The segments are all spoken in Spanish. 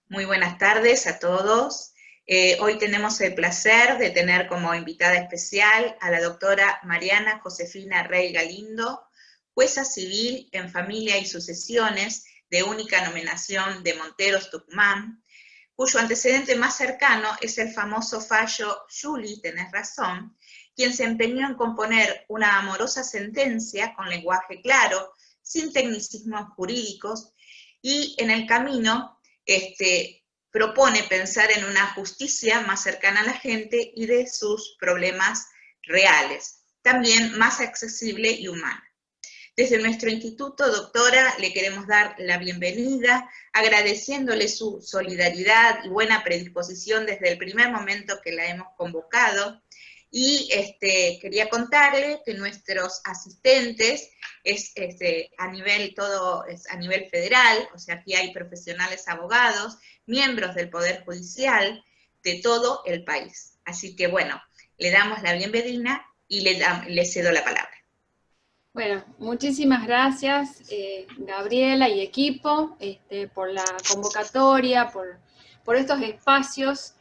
Muy buenas tardes a todos. Hoy tenemos el placer de tener como invitada especial a la doctora Mariana Josefina Rey Galindo, jueza civil en familia y sucesiones de única nominación de Monteros, Tucumán, cuyo antecedente más cercano es el famoso fallo Juli, tenés razón, quien se empeñó en componer una amorosa sentencia con lenguaje claro, sin tecnicismos jurídicos, y en el camino propone pensar en una justicia más cercana a la gente y de sus problemas reales, también más accesible y humana. Desde nuestro instituto, doctora, le queremos dar la bienvenida, agradeciéndole su solidaridad y buena predisposición desde el primer momento que la hemos convocado. Y quería contarle que nuestros asistentes todo es a nivel federal, o sea, aquí hay profesionales abogados, miembros del Poder Judicial de todo el país. Así que bueno, le damos la bienvenida y le cedo la palabra. Bueno, muchísimas gracias Gabriela y equipo por la convocatoria, por estos espacios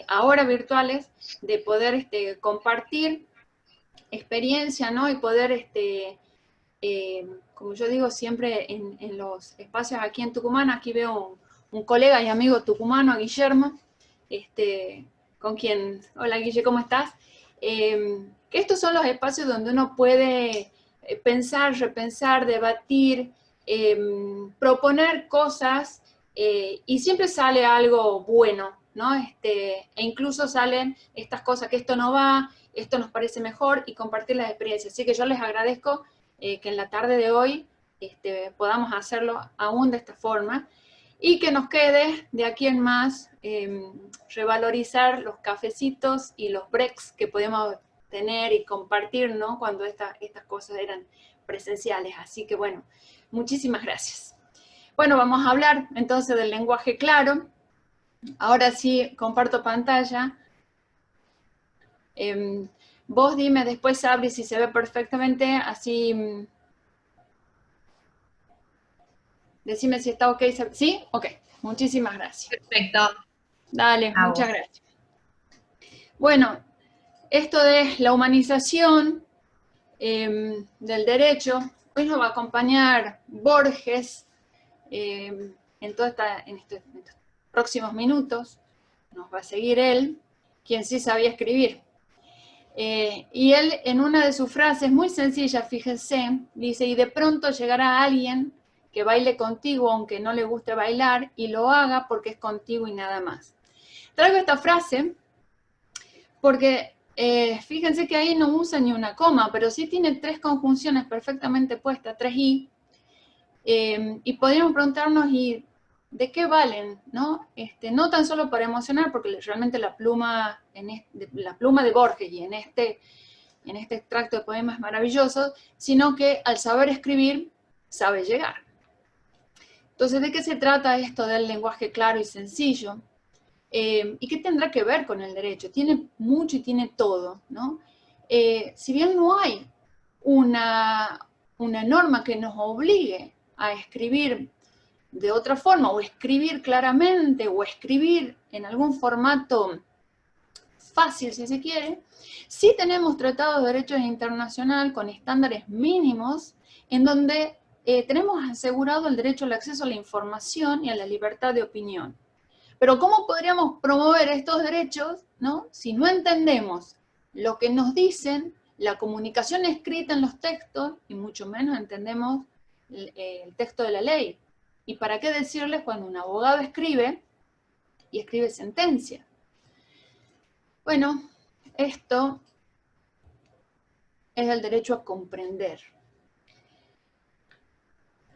ahora virtuales de poder compartir experiencia, ¿no? Y poder, como yo digo siempre en los espacios aquí en Tucumán, aquí veo un colega y amigo tucumano, Guillermo, con quien, hola Guille, ¿cómo estás? Que estos son los espacios donde uno puede pensar, repensar, debatir, proponer cosas y siempre sale algo bueno, ¿no? E incluso salen estas cosas que esto no va, esto nos parece mejor y compartir las experiencias. Así que yo les agradezco que en la tarde de hoy podamos hacerlo aún de esta forma y que nos quede de aquí en más revalorizar los cafecitos y los breaks que podemos tener y compartir, ¿no? Cuando estas cosas eran presenciales. Así que bueno, muchísimas gracias. Bueno, vamos a hablar entonces del lenguaje claro. Ahora sí, comparto pantalla. Vos dime después, Sabri, si se ve perfectamente, así... Decime si está ok. ¿Sí? Ok. Muchísimas gracias. Perfecto. Dale, muchas gracias. Bueno, esto de la humanización del derecho, hoy nos va a acompañar Borges en estos próximos minutos. Nos va a seguir él, quien sí sabía escribir. Y él, en una de sus frases muy sencillas, fíjense, dice, y de pronto llegará alguien que baile contigo aunque no le guste bailar y lo haga porque es contigo y nada más. Traigo esta frase porque fíjense que ahí no usa ni una coma, pero sí tiene tres conjunciones perfectamente puestas, tres i, y podríamos preguntarnos, ¿y de qué valen? ¿No? No tan solo para emocionar, porque realmente la pluma de Borges y en este extracto de poemas maravillosos, sino que al saber escribir, sabe llegar. Entonces, ¿de qué se trata esto del lenguaje claro y sencillo? ¿Y qué tendrá que ver con el derecho? Tiene mucho y tiene todo, ¿no? Si bien no hay una norma que nos obligue a escribir de otra forma, o escribir claramente, o escribir en algún formato fácil, si se quiere, sí tenemos tratados de derecho internacional con estándares mínimos en donde tenemos asegurado el derecho al acceso a la información y a la libertad de opinión. Pero ¿cómo podríamos promover estos derechos, ¿no? Si no entendemos lo que nos dicen, la comunicación escrita en los textos, y mucho menos entendemos el texto de la ley? ¿Y para qué decirles cuando un abogado escribe y escribe sentencia? Bueno, esto es el derecho a comprender.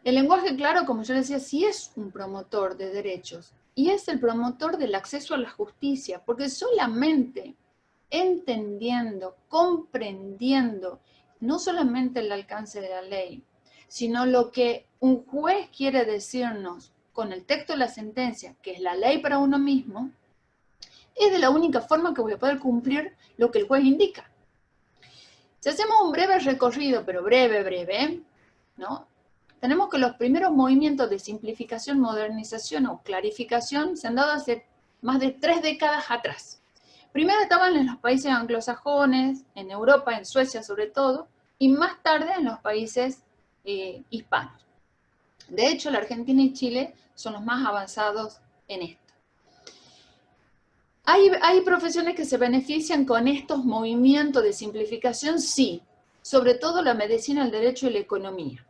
El lenguaje claro, como yo decía, sí es un promotor de derechos y es el promotor del acceso a la justicia, porque solamente entendiendo, comprendiendo, no solamente el alcance de la ley, sino lo que un juez quiere decirnos con el texto de la sentencia, que es la ley para uno mismo, es de la única forma que voy a poder cumplir lo que el juez indica. Si hacemos un breve recorrido, pero breve, ¿no? tenemos que los primeros movimientos de simplificación, modernización o clarificación se han dado hace más de 3 décadas atrás. Primero estaban en los países anglosajones, en Europa, en Suecia sobre todo, y más tarde en los países hispanos. De hecho, la Argentina y Chile son los más avanzados en esto. ¿Hay profesiones que se benefician con estos movimientos de simplificación? Sí, sobre todo la medicina, el derecho y la economía.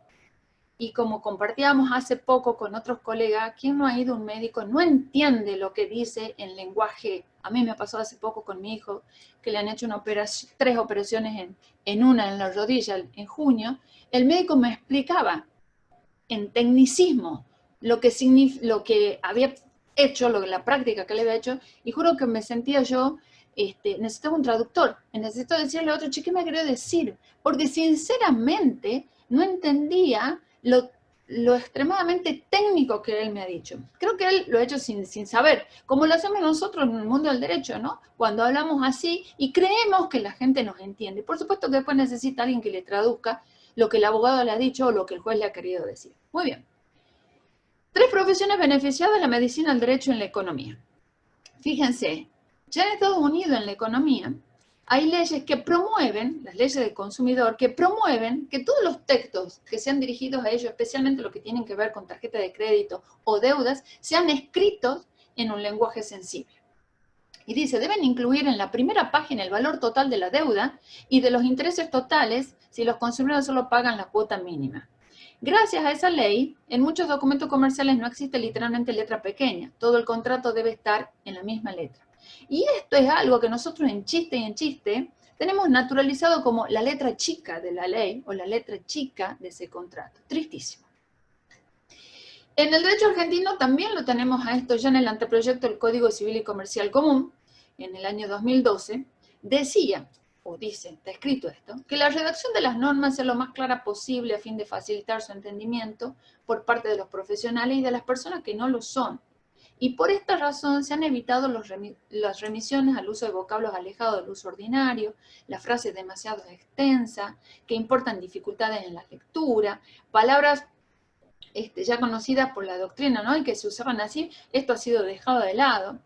Y como compartíamos hace poco con otros colegas, quien no ha ido a un médico no entiende lo que dice en lenguaje. A mí me pasó hace poco con mi hijo, que le han hecho 3 operaciones en la rodilla en junio. El médico me explicaba en tecnicismo lo que había hecho, la práctica que le había hecho, y juro que me sentía yo, necesitaba un traductor, necesito decirle a otro, ¿qué me quería decir? Porque sinceramente no entendía lo extremadamente técnico que él me ha dicho. Creo que él lo ha hecho sin saber, como lo hacemos nosotros en el mundo del derecho, ¿no? Cuando hablamos así y creemos que la gente nos entiende. Por supuesto que después necesita alguien que le traduzca lo que el abogado le ha dicho o lo que el juez le ha querido decir. Muy bien. 3 profesiones beneficiadas: la medicina, el derecho y la economía. Fíjense, ya en Estados Unidos en la economía hay leyes que promueven, las leyes del consumidor, que promueven que todos los textos que sean dirigidos a ellos, especialmente los que tienen que ver con tarjeta de crédito o deudas, sean escritos en un lenguaje sensible. Y dice, deben incluir en la primera página el valor total de la deuda y de los intereses totales si los consumidores solo pagan la cuota mínima. Gracias a esa ley, en muchos documentos comerciales no existe literalmente letra pequeña. Todo el contrato debe estar en la misma letra. Y esto es algo que nosotros en chiste y en chiste tenemos naturalizado como la letra chica de la ley o la letra chica de ese contrato. Tristísimo. En el derecho argentino también lo tenemos a esto ya en el anteproyecto del Código Civil y Comercial Común, en el año 2012, decía, o dice, está escrito esto, que la redacción de las normas sea lo más clara posible a fin de facilitar su entendimiento por parte de los profesionales y de las personas que no lo son. Y por esta razón se han evitado las remisiones al uso de vocablos alejados del uso ordinario, las frases demasiado extensas, que importan dificultades en la lectura, palabras ya conocidas por la doctrina, ¿no? Y que se usaban así, esto ha sido dejado de lado.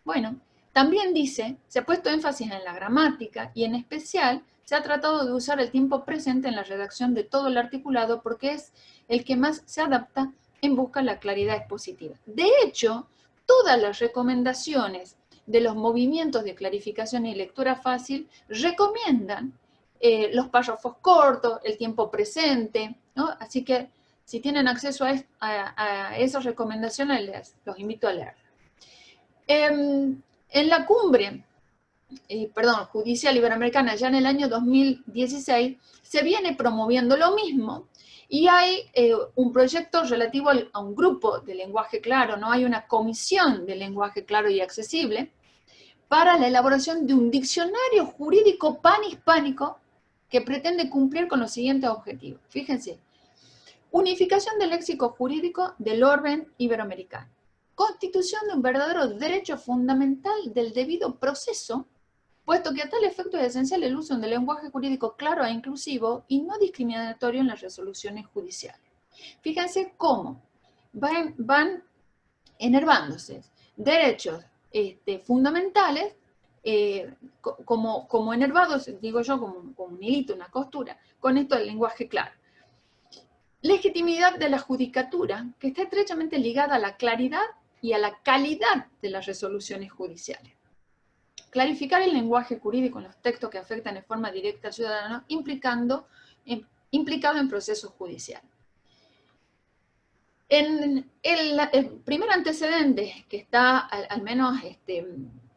Bueno, también dice, se ha puesto énfasis en la gramática y en especial se ha tratado de usar el tiempo presente en la redacción de todo el articulado porque es el que más se adapta en busca de la claridad expositiva. De hecho, todas las recomendaciones de los movimientos de clarificación y lectura fácil recomiendan los párrafos cortos, el tiempo presente, ¿no? Así que si tienen acceso a esas recomendaciones, los invito a leer. En la cumbre, judicial iberoamericana, ya en el año 2016, se viene promoviendo lo mismo y hay un proyecto relativo a un grupo de lenguaje claro, ¿no? Hay una comisión de lenguaje claro y accesible para la elaboración de un diccionario jurídico panhispánico que pretende cumplir con los siguientes objetivos. Fíjense. Unificación del léxico jurídico del orden iberoamericano. Constitución de un verdadero derecho fundamental del debido proceso, puesto que a tal efecto es esencial el uso del lenguaje jurídico claro e inclusivo y no discriminatorio en las resoluciones judiciales. Fíjense cómo van enervándose derechos fundamentales, como enervados, digo yo, como un hilito, una costura, con esto del lenguaje claro. Legitimidad de la judicatura, que está estrechamente ligada a la claridad y a la calidad de las resoluciones judiciales. Clarificar el lenguaje jurídico en los textos que afectan de forma directa al ciudadano, implicado en procesos judiciales. En el primer antecedente, que está al menos,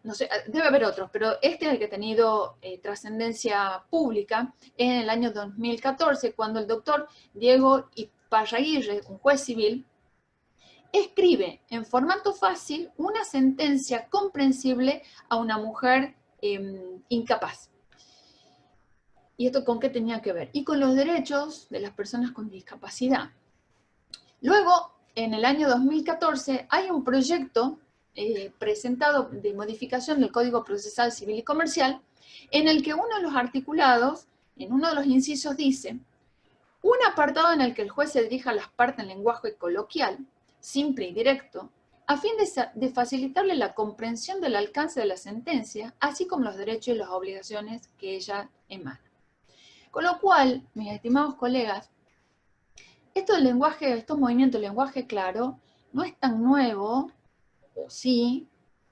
no sé, debe haber otros, pero este es el que ha tenido trascendencia pública en el año 2014, cuando el doctor Diego Iparraguirre, un juez civil, escribe en formato fácil una sentencia comprensible a una mujer incapaz. ¿Y esto con qué tenía que ver? Y con los derechos de las personas con discapacidad. Luego, en el año 2014, hay un proyecto presentado de modificación del Código Procesal Civil y Comercial, en el que uno de los articulados, en uno de los incisos dice, Un apartado en el que el juez se dirija a las partes en lenguaje coloquial, simple y directo, a fin de facilitarle la comprensión del alcance de la sentencia, así como los derechos y las obligaciones que ella emana. Con lo cual, mis estimados colegas, estos movimientos de lenguaje claro no es tan nuevo, o sí,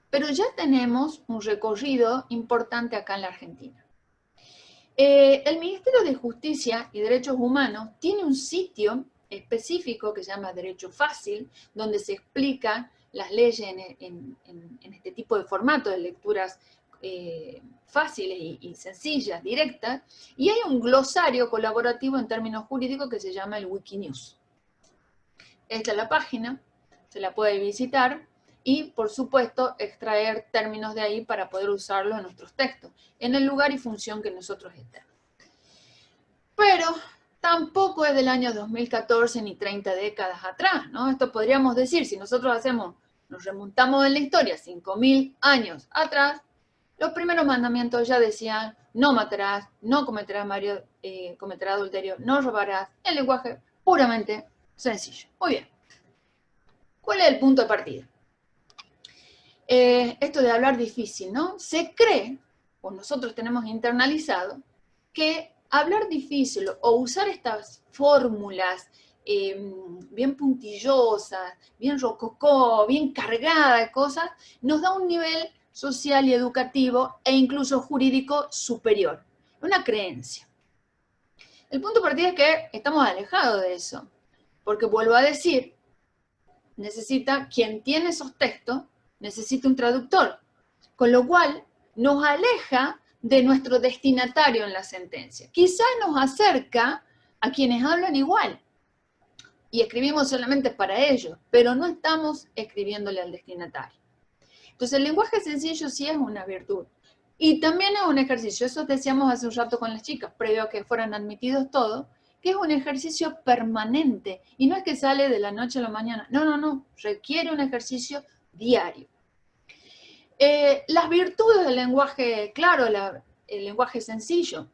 pero ya tenemos un recorrido importante acá en la Argentina. El Ministerio de Justicia y Derechos Humanos tiene un sitio específico que se llama Derecho Fácil, donde se explican las leyes en este tipo de formato de lecturas fáciles y sencillas, directas, y hay un glosario colaborativo en términos jurídicos que se llama el Wikinews. Esta es la página, se la puede visitar y, por supuesto, extraer términos de ahí para poder usarlos en nuestros textos, en el lugar y función que nosotros estemos. Pero tampoco es del año 2014 ni 30 décadas atrás, ¿no? Esto podríamos decir, si nosotros nos remontamos en la historia 5.000 años atrás, los primeros mandamientos ya decían, no matarás, no cometerás adulterio, no robarás, el lenguaje puramente sencillo. Muy bien. ¿Cuál es el punto de partida? Esto de hablar difícil, ¿no? Se cree, o nosotros tenemos internalizado, que hablar difícil o usar estas fórmulas bien puntillosas, bien rococó, bien cargadas de cosas, nos da un nivel social y educativo e incluso jurídico superior. Una creencia. El punto de partida es que estamos alejados de eso, porque vuelvo a decir, quien tiene esos textos, necesita un traductor, con lo cual nos aleja de nuestro destinatario en la sentencia. Quizá nos acerca a quienes hablan igual y escribimos solamente para ellos, pero no estamos escribiéndole al destinatario. Entonces el lenguaje sencillo sí es una virtud y también es un ejercicio, eso decíamos hace un rato con las chicas, previo a que fueran admitidos todos, que es un ejercicio permanente y no es que sale de la noche a la mañana, no, requiere un ejercicio diario. Las virtudes del lenguaje claro, el lenguaje sencillo,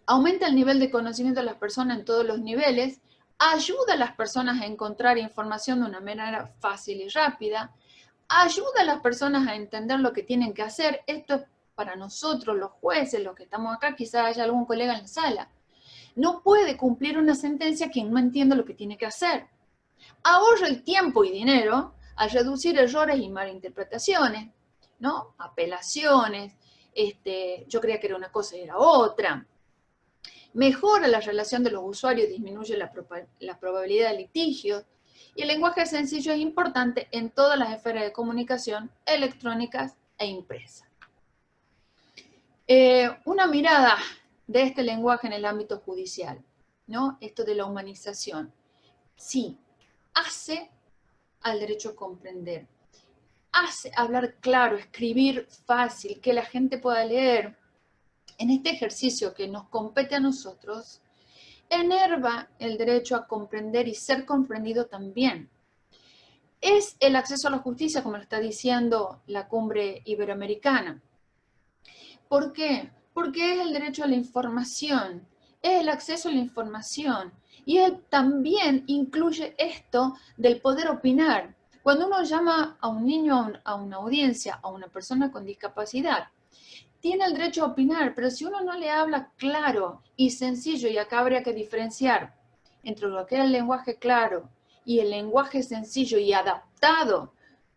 aumenta el nivel de conocimiento de las personas en todos los niveles, ayuda a las personas a encontrar información de una manera fácil y rápida, ayuda a las personas a entender lo que tienen que hacer. Esto es para nosotros, los jueces, los que estamos acá, quizás haya algún colega en la sala. No puede cumplir una sentencia quien no entiende lo que tiene que hacer. Ahorra el tiempo y dinero al reducir errores y malinterpretaciones, ¿no? Apelaciones, yo creía que era una cosa y era otra. Mejora la relación de los usuarios, disminuye la probabilidad de litigios. Y el lenguaje sencillo es importante en todas las esferas de comunicación electrónicas e impresas. Una mirada de este lenguaje en el ámbito judicial, ¿no? Esto de la humanización. Sí, hace al derecho a comprender, hace hablar claro, escribir fácil, que la gente pueda leer. En este ejercicio que nos compete a nosotros, enerva el derecho a comprender y ser comprendido también. Es el acceso a la justicia, como lo está diciendo la Cumbre Iberoamericana. ¿Por qué? Porque es el derecho a la información, es el acceso a la información. Y él también incluye esto del poder opinar. Cuando uno llama a un niño a una audiencia, a una persona con discapacidad, tiene el derecho a opinar, pero si uno no le habla claro y sencillo, y acá habría que diferenciar entre lo que es el lenguaje claro y el lenguaje sencillo y adaptado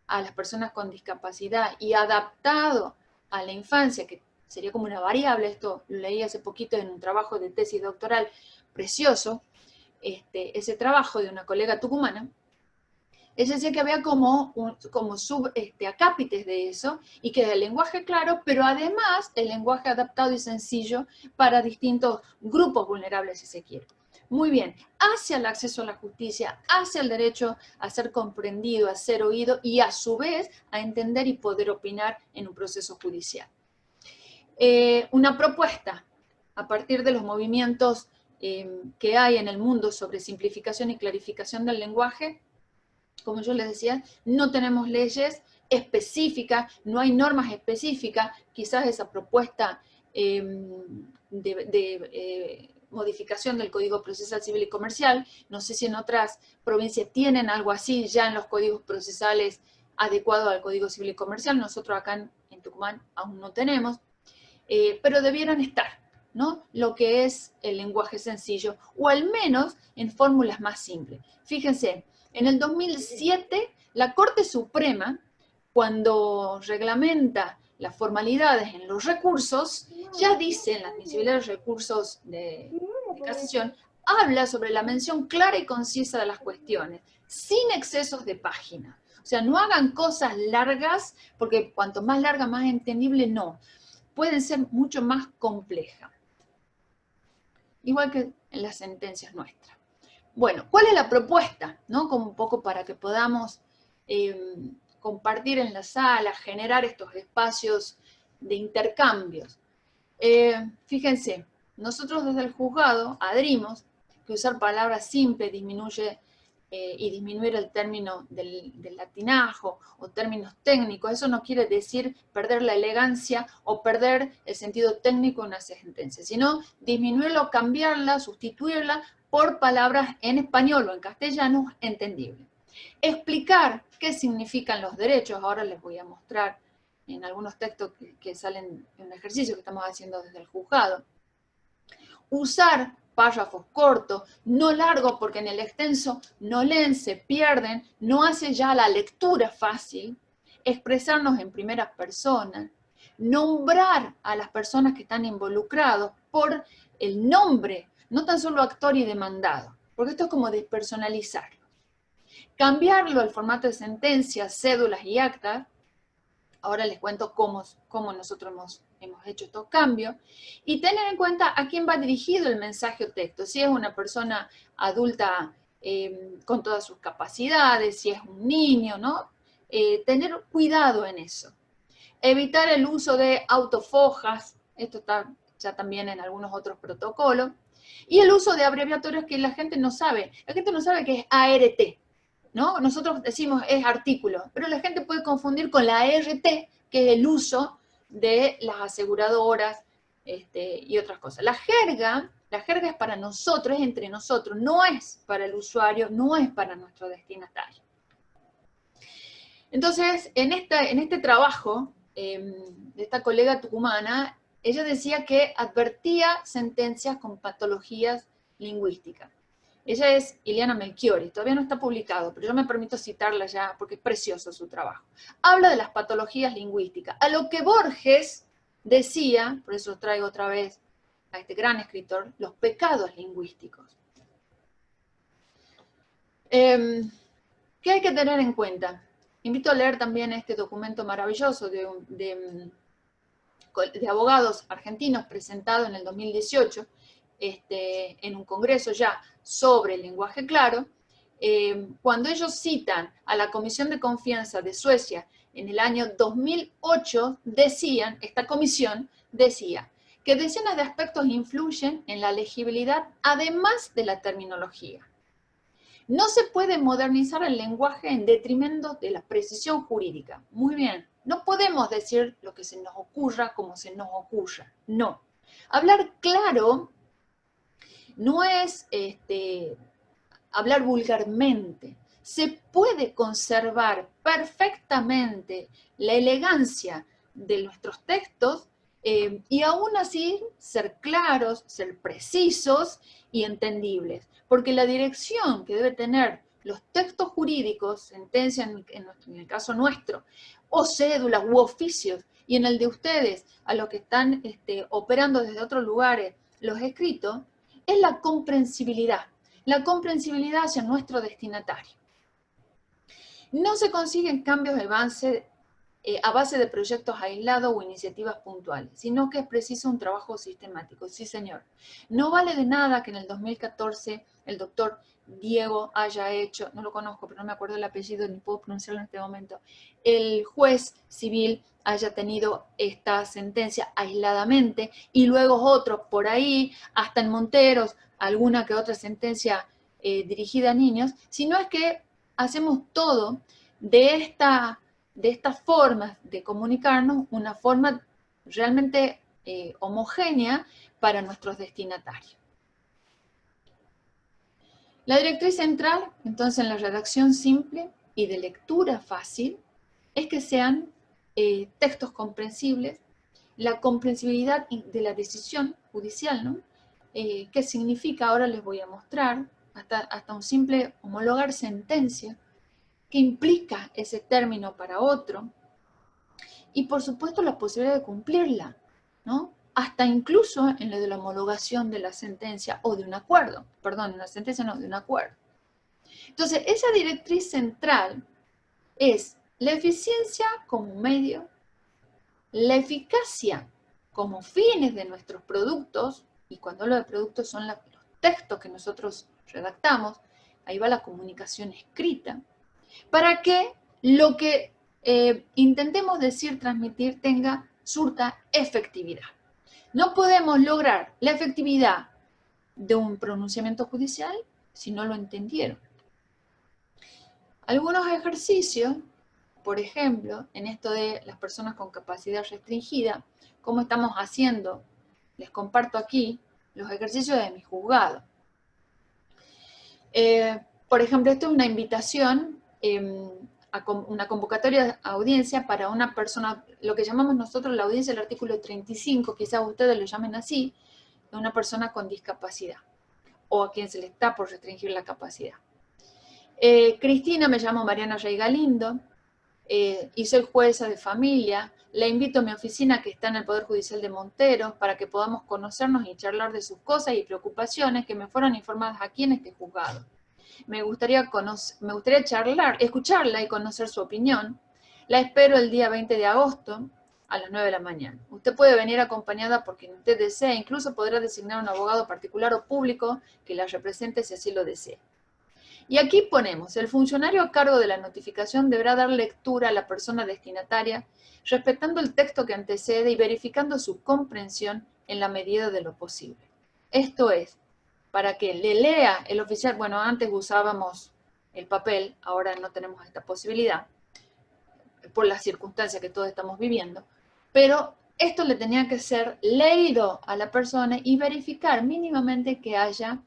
a las personas con discapacidad y adaptado a la infancia, que sería como una variable, esto lo leí hace poquito en un trabajo de tesis doctoral precioso, ese trabajo de una colega tucumana. Ella decía que había como acápites de eso, y que el lenguaje claro, pero además el lenguaje adaptado y sencillo para distintos grupos vulnerables, si se quiere. Muy bien, hacia el acceso a la justicia, hacia el derecho a ser comprendido, a ser oído y a su vez a entender y poder opinar en un proceso judicial. Una propuesta a partir de los movimientos que hay en el mundo sobre simplificación y clarificación del lenguaje. Como yo les decía, no tenemos leyes específicas, no hay normas específicas. Quizás esa propuesta modificación del Código Procesal Civil y Comercial. No sé si en otras provincias tienen algo así ya en los códigos procesales adecuado al Código Civil y Comercial. Nosotros acá en Tucumán aún no tenemos, pero debieran estar, ¿no? Lo que es el lenguaje sencillo, o al menos en fórmulas más simples. Fíjense, en el 2007, la Corte Suprema, cuando reglamenta las formalidades en los recursos, ya dice en la admisibilidad de los recursos de casación, habla sobre la mención clara y concisa de las cuestiones, sin excesos de página. O sea, no hagan cosas largas, porque cuanto más larga, más entendible, no. Pueden ser mucho más complejas. Igual que en las sentencias nuestras. Bueno, ¿cuál es la propuesta? ¿No? Como un poco para que podamos compartir en la sala, generar estos espacios de intercambios. Fíjense, nosotros desde el juzgado adherimos que usar palabras simples disminuye y disminuir el término del latinajo o términos técnicos. Eso no quiere decir perder la elegancia o perder el sentido técnico de una sentencia, sino disminuirla, cambiarla, sustituirla por palabras en español o en castellano entendibles. Explicar qué significan los derechos, ahora les voy a mostrar en algunos textos que salen en un ejercicio que estamos haciendo desde el juzgado. Usar párrafos cortos, no largos, porque en el extenso no leen, se pierden, no hace ya la lectura fácil. Expresarnos en primera persona, nombrar a las personas que están involucrados por el nombre, no tan solo actor y demandado, porque esto es como despersonalizarlo. Cambiarlo al formato de sentencias, cédulas y actas. Ahora les cuento cómo nosotros hemos hecho estos cambios. Y tener en cuenta a quién va dirigido el mensaje o texto. Si es una persona adulta con todas sus capacidades, si es un niño, ¿no? Tener cuidado en eso. Evitar el uso de autofojas. Esto está ya también en algunos otros protocolos. Y el uso de abreviaturas que la gente no sabe. La gente no sabe que es ART. ¿No? Nosotros decimos es artículo, pero la gente puede confundir con la ART, que es el uso de las aseguradoras y otras cosas. La jerga es para nosotros, es entre nosotros, no es para el usuario, no es para nuestro destinatario. Entonces, en este trabajo de esta colega tucumana, ella decía que advertía sentencias con patologías lingüísticas. Ella es Ileana Melchiori, todavía no está publicado, pero yo me permito citarla ya porque es precioso su trabajo. Habla de las patologías lingüísticas, a lo que Borges decía, por eso traigo otra vez a este gran escritor, los pecados lingüísticos. ¿Qué hay que tener en cuenta? Invito a leer también este documento maravilloso de abogados argentinos presentado en el 2018, en un congreso ya sobre el lenguaje claro, cuando ellos citan a la Comisión de Confianza de Suecia en el año 2008, esta comisión decía que decenas de aspectos influyen en la legibilidad, además de la terminología. No se puede modernizar el lenguaje en detrimento de la precisión jurídica. Muy bien, no podemos decir lo que se nos ocurra como se nos ocurra, no. Hablar claro no es hablar vulgarmente. Se puede conservar perfectamente la elegancia de nuestros textos y aún así ser claros, ser precisos y entendibles. Porque la dirección que debe tener los textos jurídicos, sentencia en el caso nuestro, o cédulas u oficios, y en el de ustedes, a los que están operando desde otros lugares, los escritos, es la comprensibilidad hacia nuestro destinatario. No se consiguen cambios de avance a base de proyectos aislados o iniciativas puntuales, sino que es preciso un trabajo sistemático. Sí, señor. No vale de nada que en el 2014 el doctor Diego haya hecho, no lo conozco, pero no me acuerdo el apellido ni puedo pronunciarlo en este momento, el juez civil haya tenido esta sentencia aisladamente y luego otros por ahí, hasta en Monteros, alguna que otra sentencia dirigida a niños, sino es que hacemos todo de estas formas de comunicarnos, una forma realmente homogénea para nuestros destinatarios. La directriz central, entonces, en la redacción simple y de lectura fácil, es que sean textos comprensibles, la comprensibilidad de la decisión judicial, ¿no? ¿Qué significa? Ahora les voy a mostrar, hasta un simple homologar sentencia, qué implica ese término para otro, y por supuesto la posibilidad de cumplirla, ¿no? Hasta incluso en lo de la homologación de la sentencia o de un acuerdo, perdón, una sentencia no, de un acuerdo. Entonces, esa directriz central es la eficiencia como medio, la eficacia como fines de nuestros productos, y cuando hablo de productos son los textos que nosotros redactamos, ahí va la comunicación escrita, para que lo que intentemos decir, transmitir, surta efectividad. No podemos lograr la efectividad de un pronunciamiento judicial si no lo entendieron. Algunos ejercicios, por ejemplo, en esto de las personas con capacidad restringida, ¿cómo estamos haciendo? Les comparto aquí los ejercicios de mi juzgado. Por ejemplo, esto es una invitación a una convocatoria de audiencia para una persona, lo que llamamos nosotros la audiencia del artículo 35, quizás ustedes lo llamen así, de una persona con discapacidad o a quien se le está por restringir la capacidad. Cristina, me llamo Mariana Rey Galindo, y soy jueza de familia. La invito a mi oficina que está en el Poder Judicial de Monteros para que podamos conocernos y charlar de sus cosas y preocupaciones que me fueron informadas aquí en este juzgado. Me gustaría charlar, escucharla y conocer su opinión. La espero el día 20 de agosto a las 9 de la mañana. Usted puede venir acompañada por quien usted desee, incluso podrá designar un abogado particular o público que la represente si así lo desea. Y aquí ponemos, el funcionario a cargo de la notificación deberá dar lectura a la persona destinataria, respetando el texto que antecede y verificando su comprensión en la medida de lo posible. Esto es, para que le lea el oficial, bueno, antes usábamos el papel, ahora no tenemos esta posibilidad, por las circunstancias que todos estamos viviendo, pero esto le tenía que ser leído a la persona y verificar mínimamente que haya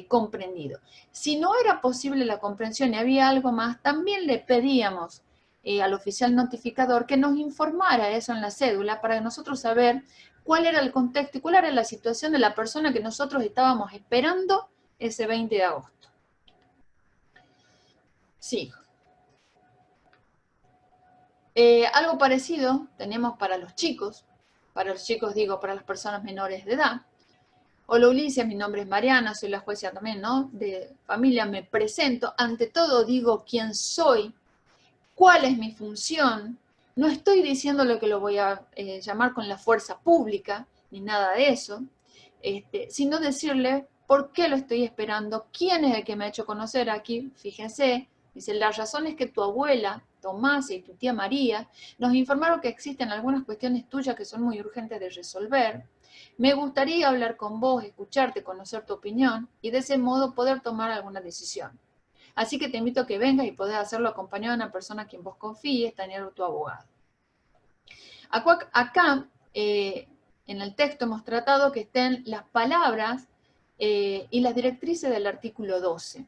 comprendido. Si no era posible la comprensión y había algo más, también le pedíamos al oficial notificador que nos informara eso en la cédula para nosotros saber cuál era el contexto y cuál era la situación de la persona que nosotros estábamos esperando ese 20 de agosto. Sí. Algo parecido tenemos para los chicos digo, para las personas menores de edad. Hola Ulises, mi nombre es Mariana, soy la jueza también, ¿no? De familia, me presento. Ante todo digo quién soy, cuál es mi función. No estoy diciendo lo que lo voy a llamar con la fuerza pública, ni nada de eso, sino decirle por qué lo estoy esperando, quién es el que me ha hecho conocer aquí. Fíjense, dice, la razón es que tu abuela, Tomasa, y tu tía María nos informaron que existen algunas cuestiones tuyas que son muy urgentes de resolver. Me gustaría hablar con vos, escucharte, conocer tu opinión y de ese modo poder tomar alguna decisión. Así que te invito a que vengas y podés hacerlo acompañado de una persona a quien vos confíes, tener tu abogado. Acá, en el texto hemos tratado que estén las palabras y las directrices del artículo 12.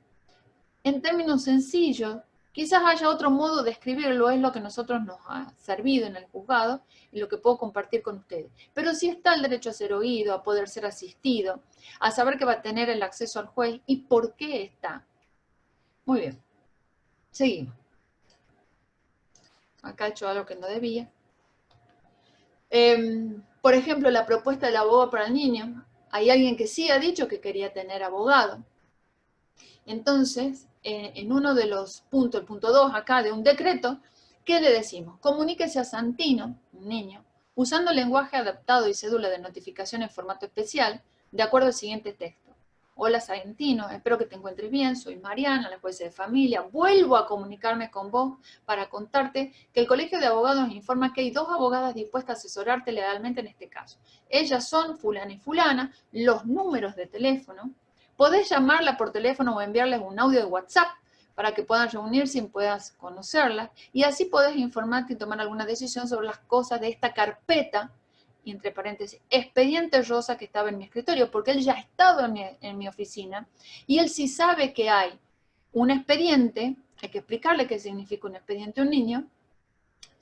En términos sencillos, quizás haya otro modo de escribirlo, es lo que a nosotros nos ha servido en el juzgado y lo que puedo compartir con ustedes. Pero sí está el derecho a ser oído, a poder ser asistido, a saber que va a tener el acceso al juez y por qué está. Muy bien, seguimos. Acá he hecho algo que no debía. Por ejemplo, la propuesta del abogado para el niño. Hay alguien que sí ha dicho que quería tener abogado. Entonces, en uno de los puntos, el punto 2 acá de un decreto, ¿qué le decimos? Comuníquese a Santino, un niño, usando lenguaje adaptado y cédula de notificación en formato especial, de acuerdo al siguiente texto. Hola Santino, espero que te encuentres bien, soy Mariana, la jueza de familia, vuelvo a comunicarme con vos para contarte que el Colegio de Abogados nos informa que hay 2 abogadas dispuestas a asesorarte legalmente en este caso. Ellas son fulana y fulana, los números de teléfono. Podés llamarla por teléfono o enviarles un audio de WhatsApp para que puedan reunirse y puedas conocerlas. Y así podés informarte y tomar alguna decisión sobre las cosas de esta carpeta y entre paréntesis, expediente Rosa que estaba en mi escritorio, porque él ya ha estado en mi oficina, y él sí sabe que hay un expediente, hay que explicarle qué significa un expediente a un niño.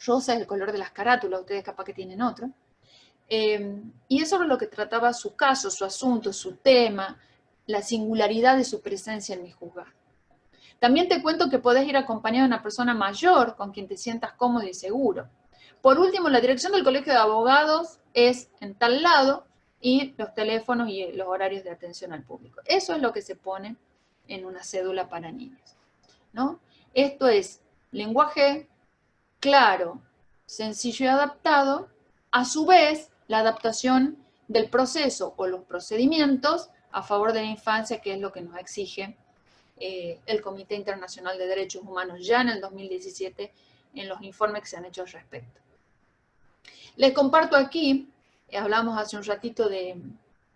Rosa es el color de las carátulas, ustedes capaz que tienen otro. Y eso era lo que trataba su caso, su asunto, su tema, la singularidad de su presencia en mi juzgado. También te cuento que podés ir acompañado de una persona mayor con quien te sientas cómodo y seguro. Por último, la dirección del Colegio de Abogados es en tal lado y los teléfonos y los horarios de atención al público. Eso es lo que se pone en una cédula para niños, ¿no? Esto es lenguaje claro, sencillo y adaptado. A su vez, la adaptación del proceso o los procedimientos a favor de la infancia, que es lo que nos exige el Comité Internacional de Derechos Humanos ya en el 2017 en los informes que se han hecho al respecto. Les comparto aquí, hablamos hace un ratito de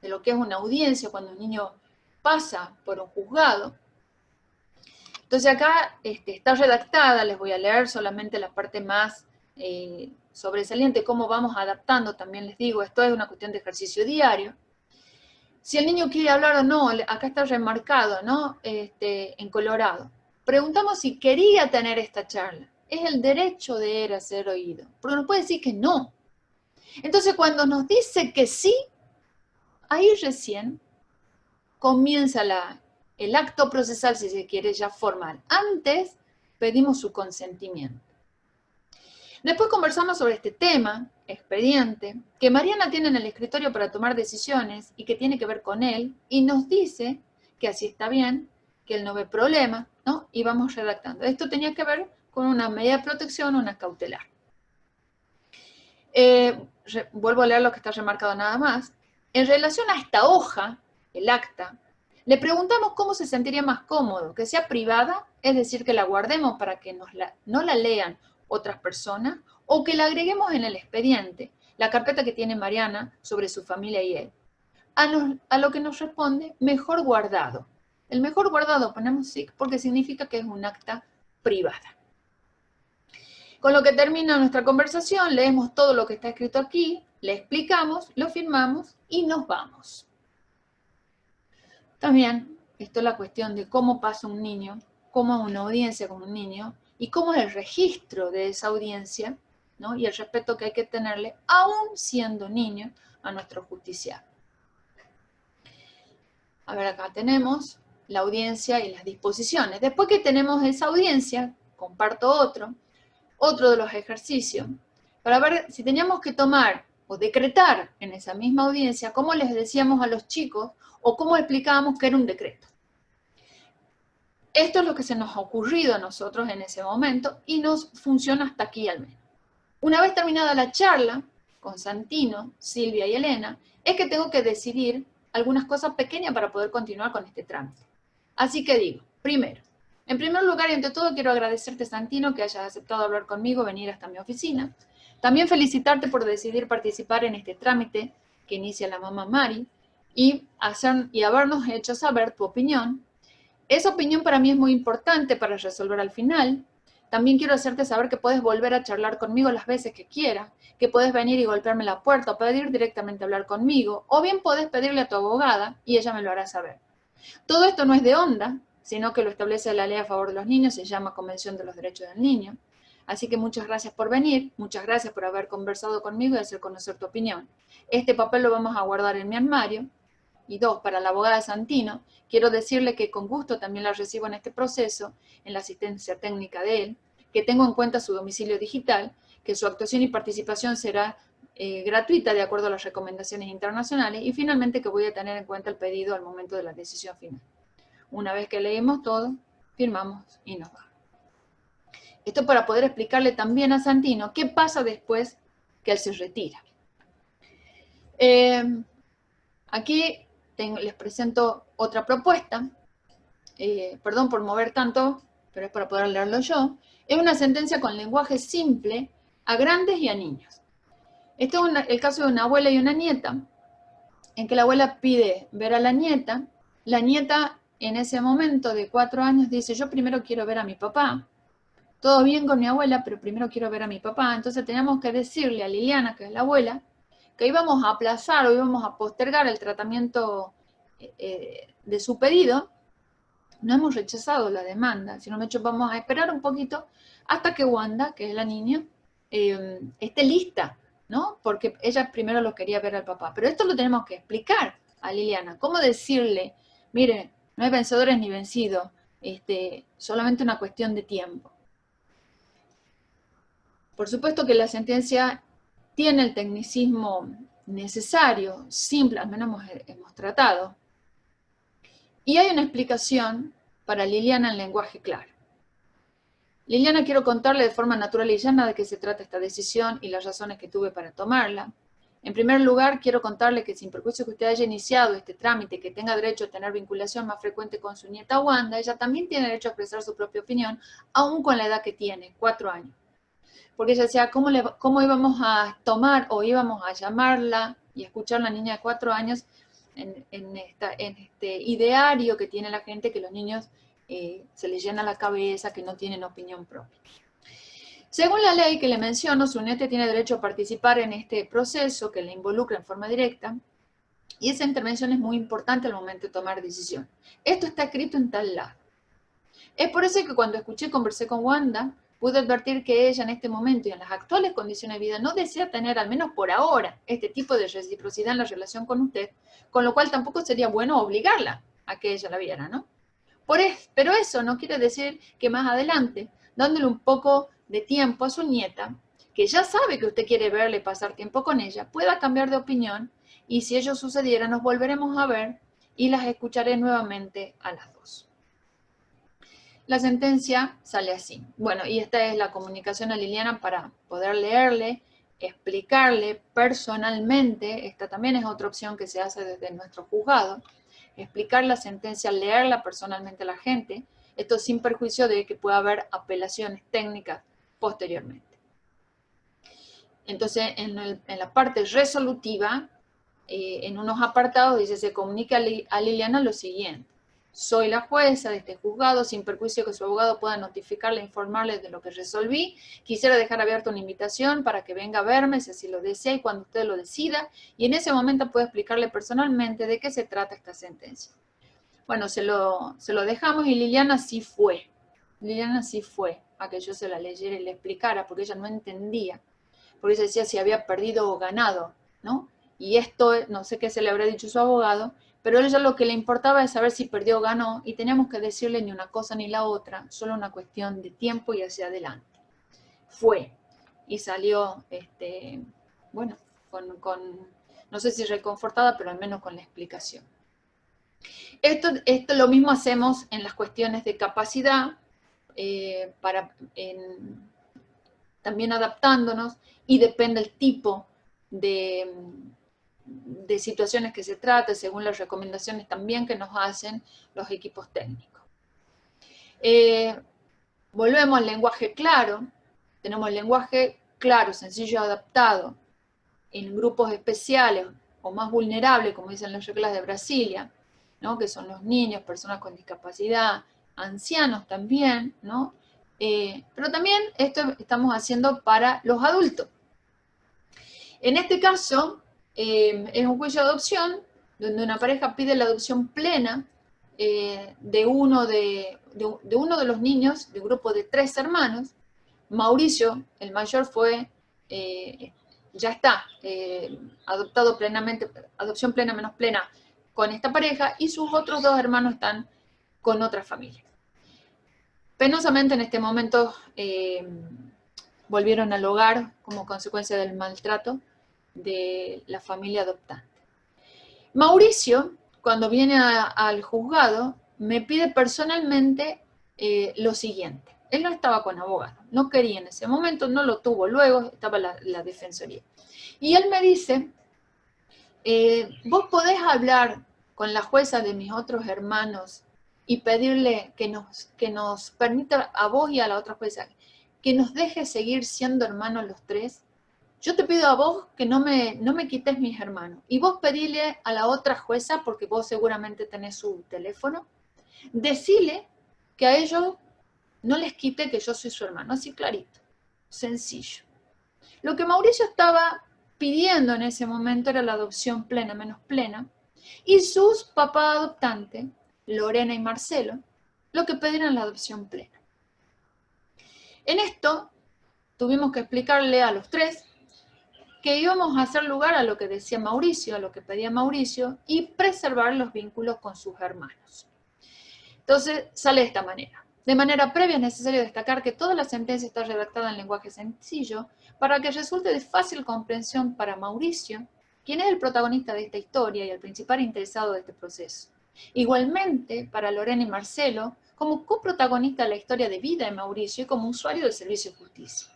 lo que es una audiencia cuando un niño pasa por un juzgado. Entonces acá está redactada, les voy a leer solamente la parte más sobresaliente, cómo vamos adaptando, también les digo, esto es una cuestión de ejercicio diario. Si el niño quiere hablar o no, acá está remarcado, ¿no? En colorado. Preguntamos si quería tener esta charla. Es el derecho de él a ser oído, porque nos puede decir que no. Entonces cuando nos dice que sí, ahí recién comienza el acto procesal, si se quiere, ya formal. Antes pedimos su consentimiento. Después conversamos sobre este tema, expediente, que Mariana tiene en el escritorio para tomar decisiones y que tiene que ver con él, y nos dice que así está bien, que él no ve problema, ¿no? Y vamos redactando. Esto tenía que ver con una medida de protección o una cautelar. Vuelvo a leer lo que está remarcado nada más. En relación a esta hoja, el acta, le preguntamos cómo se sentiría más cómodo, que sea privada, es decir, que la guardemos para que no la lean otras personas, o que la agreguemos en el expediente, la carpeta que tiene Mariana sobre su familia y él. A lo que nos responde, mejor guardado. El mejor guardado ponemos sí, porque significa que es un acta privada. Con lo que termina nuestra conversación, leemos todo lo que está escrito aquí, le explicamos, lo firmamos y nos vamos. También, esto es la cuestión de cómo pasa un niño, cómo es una audiencia con un niño, y cómo es el registro de esa audiencia, ¿no? Y el respeto que hay que tenerle, aún siendo niño, a nuestro justiciable. A ver, acá tenemos la audiencia y las disposiciones. Después que tenemos esa audiencia, comparto otro de los ejercicios, para ver si teníamos que tomar o decretar en esa misma audiencia, cómo les decíamos a los chicos, o cómo explicábamos que era un decreto. Esto es lo que se nos ha ocurrido a nosotros en ese momento y nos funciona hasta aquí al menos. Una vez terminada la charla con Santino, Silvia y Elena, es que tengo que decidir algunas cosas pequeñas para poder continuar con este trámite. Así que digo, primero, en primer lugar y ante todo quiero agradecerte, Santino, que hayas aceptado hablar conmigo, venir hasta mi oficina. También felicitarte por decidir participar en este trámite que inicia la mamá Mari y habernos hecho saber tu opinión. Esa opinión para mí es muy importante para resolver al final. También quiero hacerte saber que puedes volver a charlar conmigo las veces que quieras, que puedes venir y golpearme la puerta o pedir directamente hablar conmigo, o bien puedes pedirle a tu abogada y ella me lo hará saber. Todo esto no es de onda, sino que lo establece la ley a favor de los niños, se llama Convención de los Derechos del Niño. Así que muchas gracias por venir, muchas gracias por haber conversado conmigo y hacer conocer tu opinión. Este papel lo vamos a guardar en mi armario. Y dos, para la abogada Santino, quiero decirle que con gusto también la recibo en este proceso, en la asistencia técnica de él, que tengo en cuenta su domicilio digital, que su actuación y participación será gratuita de acuerdo a las recomendaciones internacionales, y finalmente que voy a tener en cuenta el pedido al momento de la decisión final. Una vez que leemos todo, firmamos y nos vamos. Esto para poder explicarle también a Santino qué pasa después que él se retira. Aquí les presento otra propuesta, perdón por mover tanto, pero es para poder leerlo yo. Es una sentencia con lenguaje simple a grandes y a niños. Este es el caso de una abuela y una nieta, en que la abuela pide ver a la nieta en ese momento de 4 años dice, yo primero quiero ver a mi papá, todo bien con mi abuela, pero primero quiero ver a mi papá. Entonces teníamos que decirle a Liliana, que es la abuela, que íbamos a aplazar o íbamos a postergar el tratamiento de su pedido, no hemos rechazado la demanda, sino de hecho vamos a esperar un poquito hasta que Wanda, que es la niña, esté lista, ¿no? Porque ella primero lo quería ver al papá. Pero esto lo tenemos que explicar a Liliana. ¿Cómo decirle, mire, no hay vencedores ni vencidos, solamente una cuestión de tiempo? Por supuesto que la sentencia tiene el tecnicismo necesario, simple, al menos hemos tratado. Y hay una explicación para Liliana en lenguaje claro. Liliana, quiero contarle de forma natural y llana de qué se trata esta decisión y las razones que tuve para tomarla. En primer lugar, quiero contarle que sin perjuicio que usted haya iniciado este trámite, que tenga derecho a tener vinculación más frecuente con su nieta Wanda, ella también tiene derecho a expresar su propia opinión, aún con la edad que tiene, 4 años. Porque ella decía, ¿cómo íbamos a tomar o íbamos a llamarla y a escuchar a la niña de 4 años en este ideario que tiene la gente, que los niños se les llena la cabeza, que no tienen opinión propia? Según la ley que le menciono, su nieta tiene derecho a participar en este proceso que le involucra en forma directa, y esa intervención es muy importante al momento de tomar decisión. Esto está escrito en tal lado. Es por eso que cuando conversé con Wanda, pude advertir que ella en este momento y en las actuales condiciones de vida no desea tener, al menos por ahora, este tipo de reciprocidad en la relación con usted, con lo cual tampoco sería bueno obligarla a que ella la viera, ¿no? Pero eso no quiere decir que más adelante, dándole un poco de tiempo a su nieta, que ya sabe que usted quiere verle y pasar tiempo con ella, pueda cambiar de opinión, y si ello sucediera, nos volveremos a ver y las escucharé nuevamente a las dos. La sentencia sale así. Bueno, y esta es la comunicación a Liliana para poder leerle, explicarle personalmente. Esta también es otra opción que se hace desde nuestro juzgado. Explicar la sentencia, leerla personalmente a la gente. Esto sin perjuicio de que pueda haber apelaciones técnicas posteriormente. Entonces, en la parte resolutiva, en unos apartados dice, se comunica a Liliana lo siguiente. Soy la jueza de este juzgado, sin perjuicio que su abogado pueda notificarle e informarle de lo que resolví. Quisiera dejar abierta una invitación para que venga a verme, si así lo desea y cuando usted lo decida, y en ese momento pueda explicarle personalmente de qué se trata esta sentencia. Bueno, se lo dejamos y Liliana sí fue. Liliana sí fue a que yo se la leyera y le explicara, porque ella no entendía. Porque ella decía si había perdido o ganado, ¿no? Y esto, no sé qué se le habrá dicho su abogado, pero a ella lo que le importaba es saber si perdió o ganó, y teníamos que decirle ni una cosa ni la otra, solo una cuestión de tiempo y hacia adelante. Fue, y salió, bueno, no sé si reconfortada, pero al menos con la explicación. Esto lo mismo hacemos en las cuestiones de capacidad, también adaptándonos, y depende del tipo de situaciones que se trate, según las recomendaciones también que nos hacen los equipos técnicos. Volvemos al lenguaje claro. Tenemos el lenguaje claro, sencillo, adaptado, en grupos especiales o más vulnerables, como dicen las reglas de Brasilia, ¿no? Que son los niños, personas con discapacidad, ancianos también, ¿no? Pero también esto estamos haciendo para los adultos. En este caso, es un juicio de adopción, donde una pareja pide la adopción plena de uno de los niños, de un grupo de 3 hermanos. Mauricio, el mayor, ya está adoptado plenamente, adopción plena menos plena con esta pareja, y sus otros 2 hermanos están con otra familia. Penosamente en este momento volvieron al hogar como consecuencia del maltrato de la familia adoptante. Mauricio, cuando viene al juzgado, me pide personalmente lo siguiente. Él no estaba con abogado, no quería en ese momento, no lo tuvo, luego estaba la defensoría. Y él me dice, vos podés hablar con la jueza de mis otros hermanos y pedirle que nos permita a vos y a la otra jueza que nos deje seguir siendo hermanos los 3. Yo te pido a vos que no me quites mis hermanos. Y vos pedile a la otra jueza, porque vos seguramente tenés su teléfono, decile que a ellos no les quite que yo soy su hermano. Así clarito, sencillo. Lo que Mauricio estaba pidiendo en ese momento era la adopción plena menos plena, y sus papás adoptantes, Lorena y Marcelo, lo que pedían la adopción plena. En esto tuvimos que explicarle a los tres que íbamos a hacer lugar a lo que decía Mauricio, a lo que pedía Mauricio, y preservar los vínculos con sus hermanos. Entonces sale de esta manera. De manera previa es necesario destacar que toda la sentencia está redactada en lenguaje sencillo para que resulte de fácil comprensión para Mauricio, quien es el protagonista de esta historia y el principal interesado de este proceso. Igualmente, para Lorena y Marcelo, como coprotagonista de la historia de vida de Mauricio y como usuario del servicio de justicia.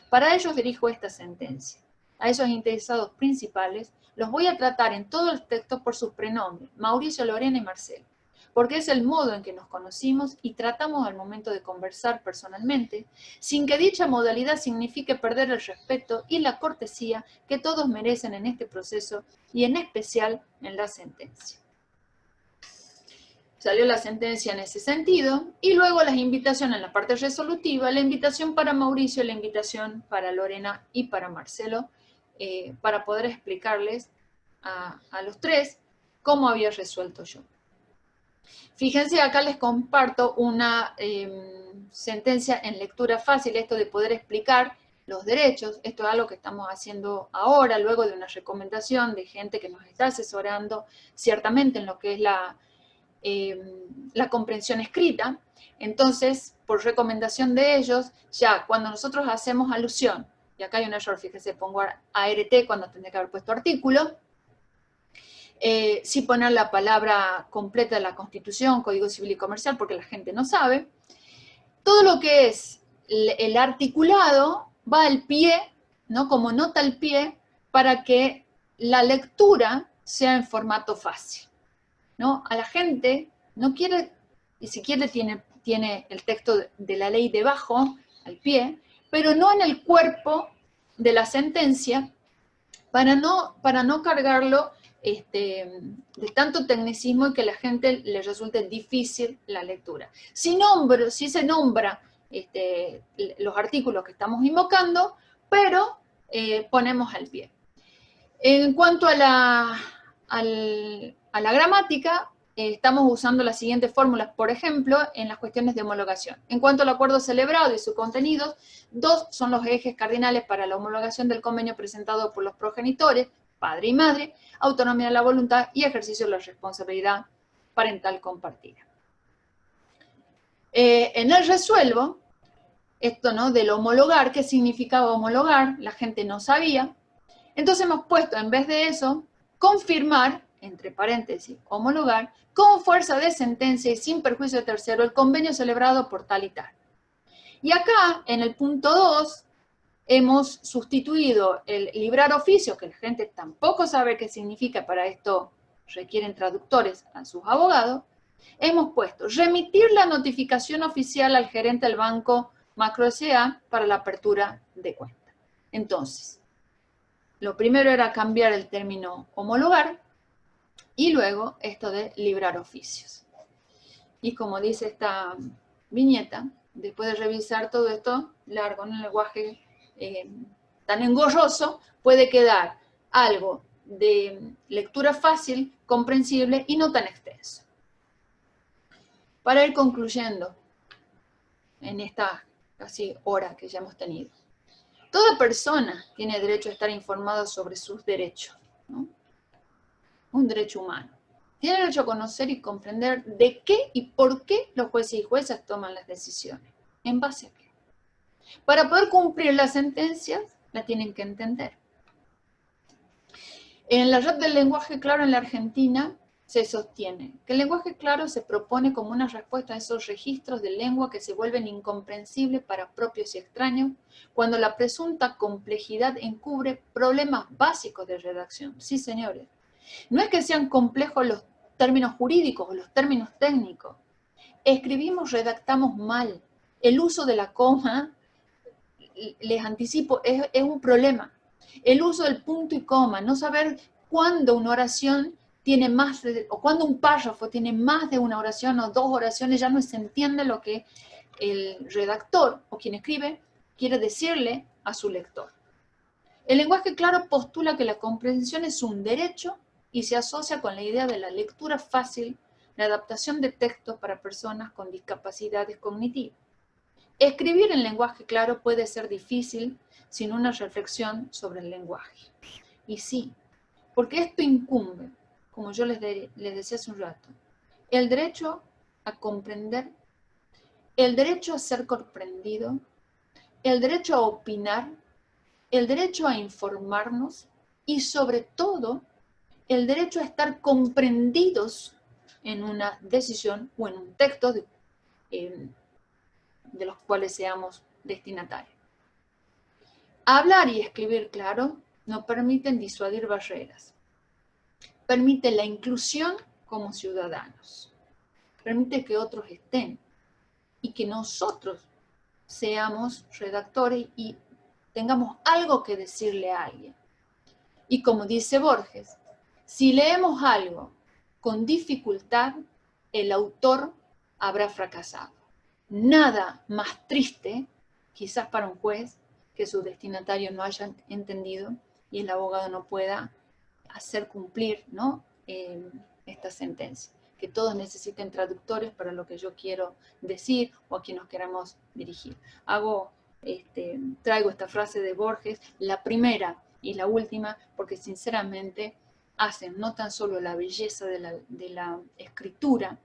Para ellos dirijo esta sentencia. A esos interesados principales los voy a tratar en todo el texto por sus prenombres, Mauricio, Lorena y Marcelo, porque es el modo en que nos conocimos y tratamos al momento de conversar personalmente, sin que dicha modalidad signifique perder el respeto y la cortesía que todos merecen en este proceso y en especial en la sentencia. Salió la sentencia en ese sentido, y luego las invitaciones en la parte resolutiva, la invitación para Mauricio, la invitación para Lorena y para Marcelo, para poder explicarles a los tres cómo había resuelto yo. Fíjense, acá les comparto una sentencia en lectura fácil, esto de poder explicar los derechos. Esto es algo que estamos haciendo ahora, luego de una recomendación de gente que nos está asesorando ciertamente en lo que es la comprensión escrita. Entonces, por recomendación de ellos, ya cuando nosotros hacemos alusión, y acá hay un error, fíjese, pongo ART cuando tendría que haber puesto artículo, sí poner la palabra completa de la Constitución, Código Civil y Comercial, porque la gente no sabe. Todo lo que es el articulado va al pie, ¿no? Como nota al pie, para que la lectura sea en formato fácil, ¿no? A la gente no quiere, y si quiere tiene el texto de la ley debajo, al pie, pero no en el cuerpo de la sentencia, para no cargarlo de tanto tecnicismo y que a la gente le resulte difícil la lectura. Si se nombra los artículos que estamos invocando, pero ponemos al pie. En cuanto a la gramática, estamos usando las siguientes fórmulas, por ejemplo, en las cuestiones de homologación. En cuanto al acuerdo celebrado y su contenido, 2 son los ejes cardinales para la homologación del convenio presentado por los progenitores, padre y madre, autonomía de la voluntad y ejercicio de la responsabilidad parental compartida. En el resuelvo, esto, ¿no?, del homologar, ¿qué significaba homologar? La gente no sabía. Entonces hemos puesto, en vez de eso, confirmar, entre paréntesis, homologar, con fuerza de sentencia y sin perjuicio de tercero, el convenio celebrado por tal y tal. Y acá, en el punto 2, hemos sustituido el librar oficio, que la gente tampoco sabe qué significa, para esto requieren traductores a sus abogados. Hemos puesto remitir la notificación oficial al gerente del banco Macro S.A. para la apertura de cuenta. Entonces, lo primero era cambiar el término homologar y luego esto de librar oficios. Y como dice esta viñeta, después de revisar todo esto largo en el lenguaje tan engorroso, puede quedar algo de lectura fácil, comprensible y no tan extenso. Para ir concluyendo en esta casi hora que ya hemos tenido. Toda persona tiene derecho a estar informada sobre sus derechos, ¿no? Un derecho humano. Tiene derecho a conocer y comprender de qué y por qué los jueces y juezas toman las decisiones. ¿En base a qué? Para poder cumplir las sentencias, la tienen que entender. En la red del lenguaje claro en la Argentina se sostiene que el lenguaje claro se propone como una respuesta a esos registros de lengua que se vuelven incomprensibles para propios y extraños cuando la presunta complejidad encubre problemas básicos de redacción. Sí, señores. No es que sean complejos los términos jurídicos o los términos técnicos. Escribimos, redactamos mal. El uso de la coma, les anticipo, es un problema. El uso del punto y coma, no saber cuándo una oración tiene más o cuando un párrafo tiene más de una oración o 2 oraciones, ya no se entiende lo que el redactor o quien escribe quiere decirle a su lector. El lenguaje claro postula que la comprensión es un derecho y se asocia con la idea de la lectura fácil, la adaptación de textos para personas con discapacidades cognitivas. Escribir en lenguaje claro puede ser difícil sin una reflexión sobre el lenguaje. Y sí, porque esto incumbe, como yo les decía hace un rato, el derecho a comprender, el derecho a ser comprendido, el derecho a opinar, el derecho a informarnos y sobre todo el derecho a estar comprendidos en una decisión o en un texto de los cuales seamos destinatarios. Hablar y escribir claro nos permiten disuadir barreras, permite la inclusión como ciudadanos, permite que otros estén y que nosotros seamos redactores y tengamos algo que decirle a alguien. Y como dice Borges, si leemos algo con dificultad, el autor habrá fracasado. Nada más triste, quizás para un juez, que su destinatario no haya entendido y el abogado no pueda hacer cumplir, ¿no? Esta sentencia. Que todos necesiten traductores para lo que yo quiero decir o a quien nos queramos dirigir. Traigo esta frase de Borges, la primera y la última, porque sinceramente hacen no tan solo la belleza de la escritura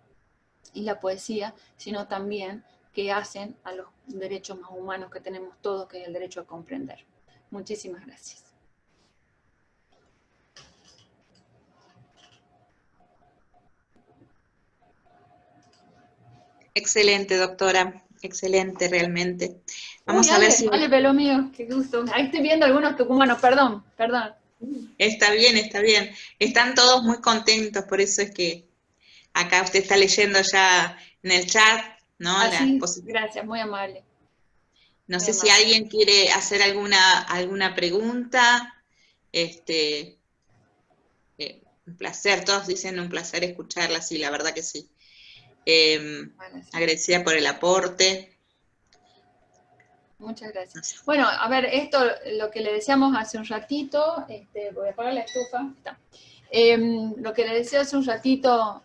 y la poesía, sino también que hacen a los derechos más humanos que tenemos todos, que es el derecho a comprender. Muchísimas gracias. Excelente, doctora. Excelente, realmente. Vamos a ver si... Ale, pelo mío, qué gusto. Ahí estoy viendo algunos tucumanos, perdón. Está bien, está bien. Están todos muy contentos, por eso es que acá usted está leyendo ya en el chat, ¿no? Así, gracias, muy amable. No sé si alguien quiere hacer alguna pregunta. Un placer, todos dicen un placer escucharla, sí, la verdad que sí. Agradecida por el aporte. Muchas gracias. Bueno, a ver, esto, lo que le decíamos hace un ratito, voy a apagar la estufa, está. Lo que le decía hace un ratito,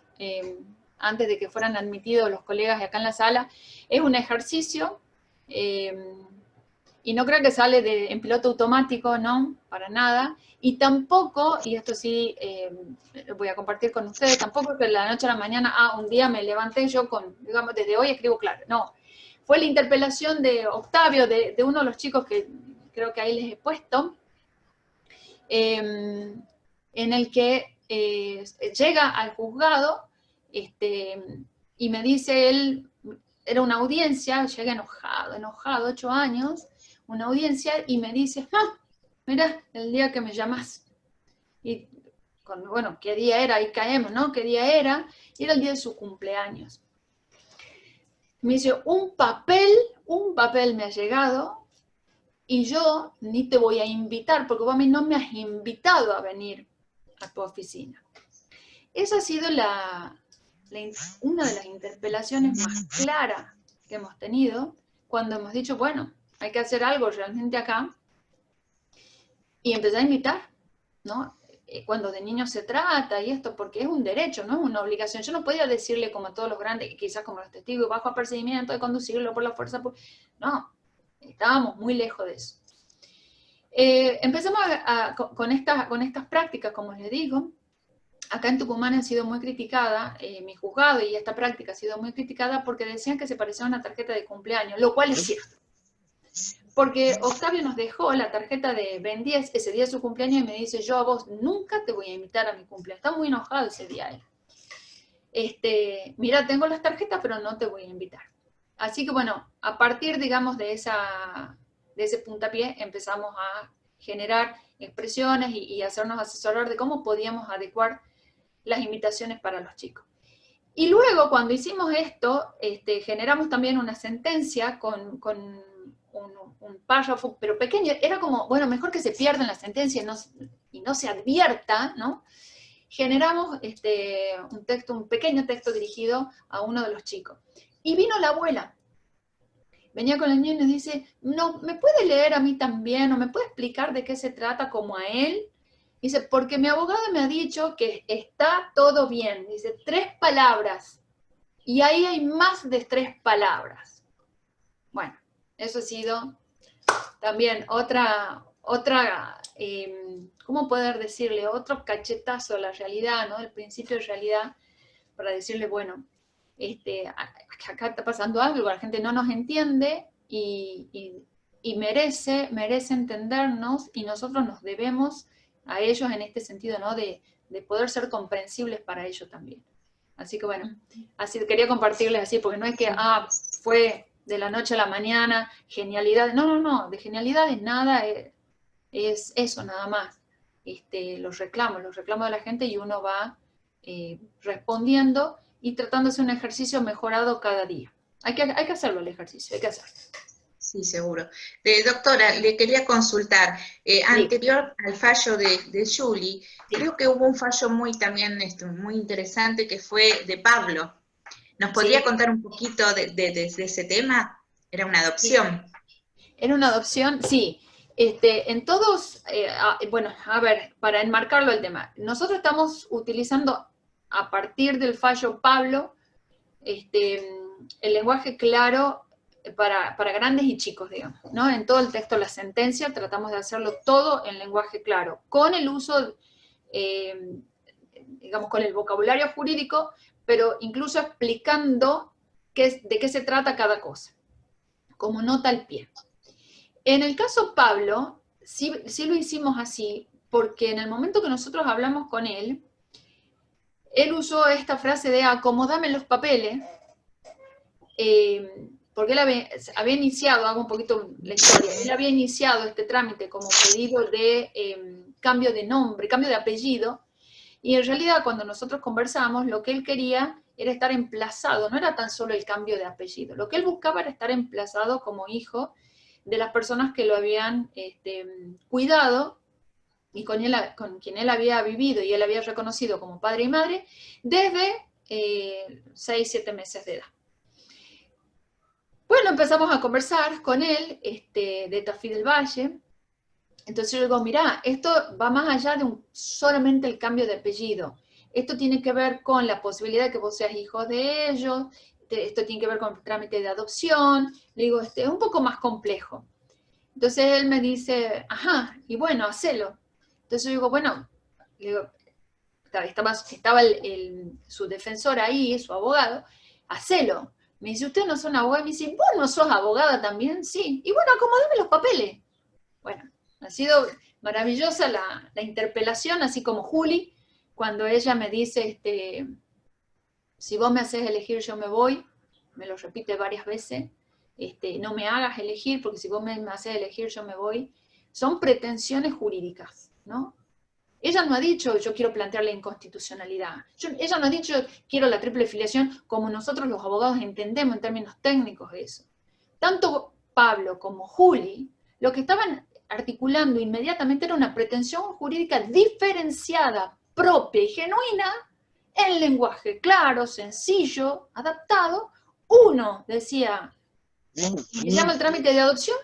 antes de que fueran admitidos los colegas acá en la sala, es un ejercicio, y no creo que sale en piloto automático, no, para nada, y tampoco, y esto sí lo voy a compartir con ustedes, tampoco que de la noche a la mañana, un día me levanté yo digamos, desde hoy escribo claro, no. Fue la interpelación de Octavio, de uno de los chicos que creo que ahí les he puesto, en el que llega al juzgado y me dice él, era una audiencia, llega enojado, 8 años, una audiencia, y me dice, mira, el día que me llamas. Y, bueno, ¿qué día era? Ahí caemos, ¿no? ¿Qué día era? Y era el día de su cumpleaños. Me dice, un papel me ha llegado y yo ni te voy a invitar porque vos a mí no me has invitado a venir a tu oficina. Esa ha sido una de las interpelaciones más claras que hemos tenido cuando hemos dicho, bueno, hay que hacer algo realmente acá y empezar a invitar, ¿no? Cuando de niños se trata y esto, porque es un derecho, no es una obligación. Yo no podía decirle como a todos los grandes, quizás como los testigos, bajo apercibimiento de conducirlo por la fuerza. No, estábamos muy lejos de eso. Empezamos con estas prácticas, como les digo. Acá en Tucumán ha sido muy criticada, mi juzgado, y esta práctica ha sido muy criticada porque decían que se parecía a una tarjeta de cumpleaños, lo cual es cierto. Porque Octavio nos dejó la tarjeta de Ben 10 ese día de su cumpleaños y me dice, yo a vos nunca te voy a invitar a mi cumpleaños. Está muy enojado ese día él. Mira, tengo las tarjetas, pero no te voy a invitar. Así que bueno, a partir, digamos, de ese puntapié empezamos a generar expresiones y hacernos asesorar de cómo podíamos adecuar las invitaciones para los chicos. Y luego, cuando hicimos esto, generamos también una sentencia con un párrafo, pero pequeño. Era como, bueno, mejor que se pierda en la sentencia y no se advierta, ¿no? Generamos un pequeño texto dirigido a uno de los chicos. Y vino la abuela. venía con el niño y nos dice, no, ¿me puede leer a mí también? ¿O me puede explicar de qué se trata como a él? Dice, porque mi abogada me ha dicho que está todo bien. Dice, 3 palabras. Y ahí hay más de 3 palabras. Bueno, eso ha sido también otra ¿cómo poder decirle? Otro cachetazo a la realidad, ¿no? El principio de realidad, para decirle, bueno, acá está pasando algo, la gente no nos entiende y merece entendernos, y nosotros nos debemos a ellos en este sentido, ¿no? De poder ser comprensibles para ellos también. Así que bueno, así quería compartirles así, porque no es que, fue de la noche a la mañana, genialidad, no, de genialidades nada, es eso nada más. Los reclamos de la gente, y uno va respondiendo y tratando de hacer un ejercicio mejorado cada día. Hay que hacerlo el ejercicio, hay que hacerlo. Sí, seguro. Doctora, le quería consultar, anterior al fallo de Julie, creo que hubo un fallo también muy interesante, que fue de Pablo. ¿Nos podría contar un poquito de ese tema? Era una adopción. Sí. Era una adopción, sí. En todos, bueno, a ver, para enmarcarlo el tema, nosotros estamos utilizando, a partir del fallo Pablo, el lenguaje claro para grandes y chicos, digamos, ¿no? En todo el texto de la sentencia tratamos de hacerlo todo en lenguaje claro, con el uso, digamos, con el vocabulario jurídico, pero incluso explicando de qué se trata cada cosa, como nota al pie. En el caso Pablo, sí lo hicimos así, porque en el momento que nosotros hablamos con él usó esta frase de acomodame los papeles, porque él había iniciado, hago un poquito la historia, él había iniciado este trámite como pedido de cambio de nombre, cambio de apellido, y en realidad cuando nosotros conversamos, lo que él quería era estar emplazado, no era tan solo el cambio de apellido, lo que él buscaba era estar emplazado como hijo de las personas que lo habían cuidado y con quien él había vivido y él había reconocido como padre y madre desde 6, 7 meses de edad. Bueno, empezamos a conversar con él de Tafí del Valle. Entonces yo digo, mirá, esto va más allá de solamente el cambio de apellido. Esto tiene que ver con la posibilidad de que vos seas hijo de ellos, esto tiene que ver con el trámite de adopción. Le digo, es un poco más complejo. Entonces él me dice, ajá, y bueno, hacelo. Entonces yo digo, bueno, le digo, estaba su defensor ahí, su abogado, hacelo. Me dice, ¿ustedes no son abogados? Me dice, ¿vos no sos abogada también? Sí. Y bueno, acomodame los papeles. Bueno, ha sido maravillosa la interpelación, así como Juli, cuando ella me dice, si vos me haces elegir, yo me voy, me lo repite varias veces, no me hagas elegir, porque si vos me haces elegir, yo me voy. Son pretensiones jurídicas, ¿no? Ella no ha dicho, yo quiero plantear la inconstitucionalidad. Ella no ha dicho, quiero la triple filiación, como nosotros los abogados entendemos en términos técnicos eso. Tanto Pablo como Juli, lo que estaban articulando inmediatamente era una pretensión jurídica diferenciada, propia y genuina, en lenguaje claro, sencillo, adaptado. Uno decía, ¿me llama el trámite de adopción?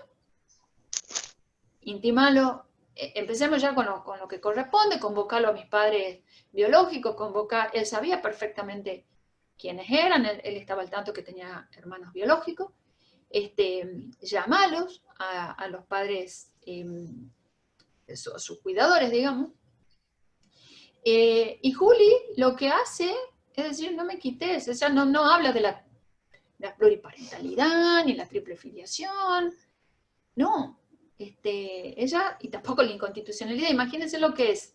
Intimalo. Empecemos ya con lo que corresponde, convocarlo a mis padres biológicos, él sabía perfectamente quiénes eran, él estaba al tanto que tenía hermanos biológicos, llamalos a los padres, sus cuidadores, digamos. Y Juli lo que hace es decir, no me quites, ella no habla de la pluriparentalidad, ni la triple filiación, no. Ella, y tampoco la inconstitucionalidad, imagínense lo que es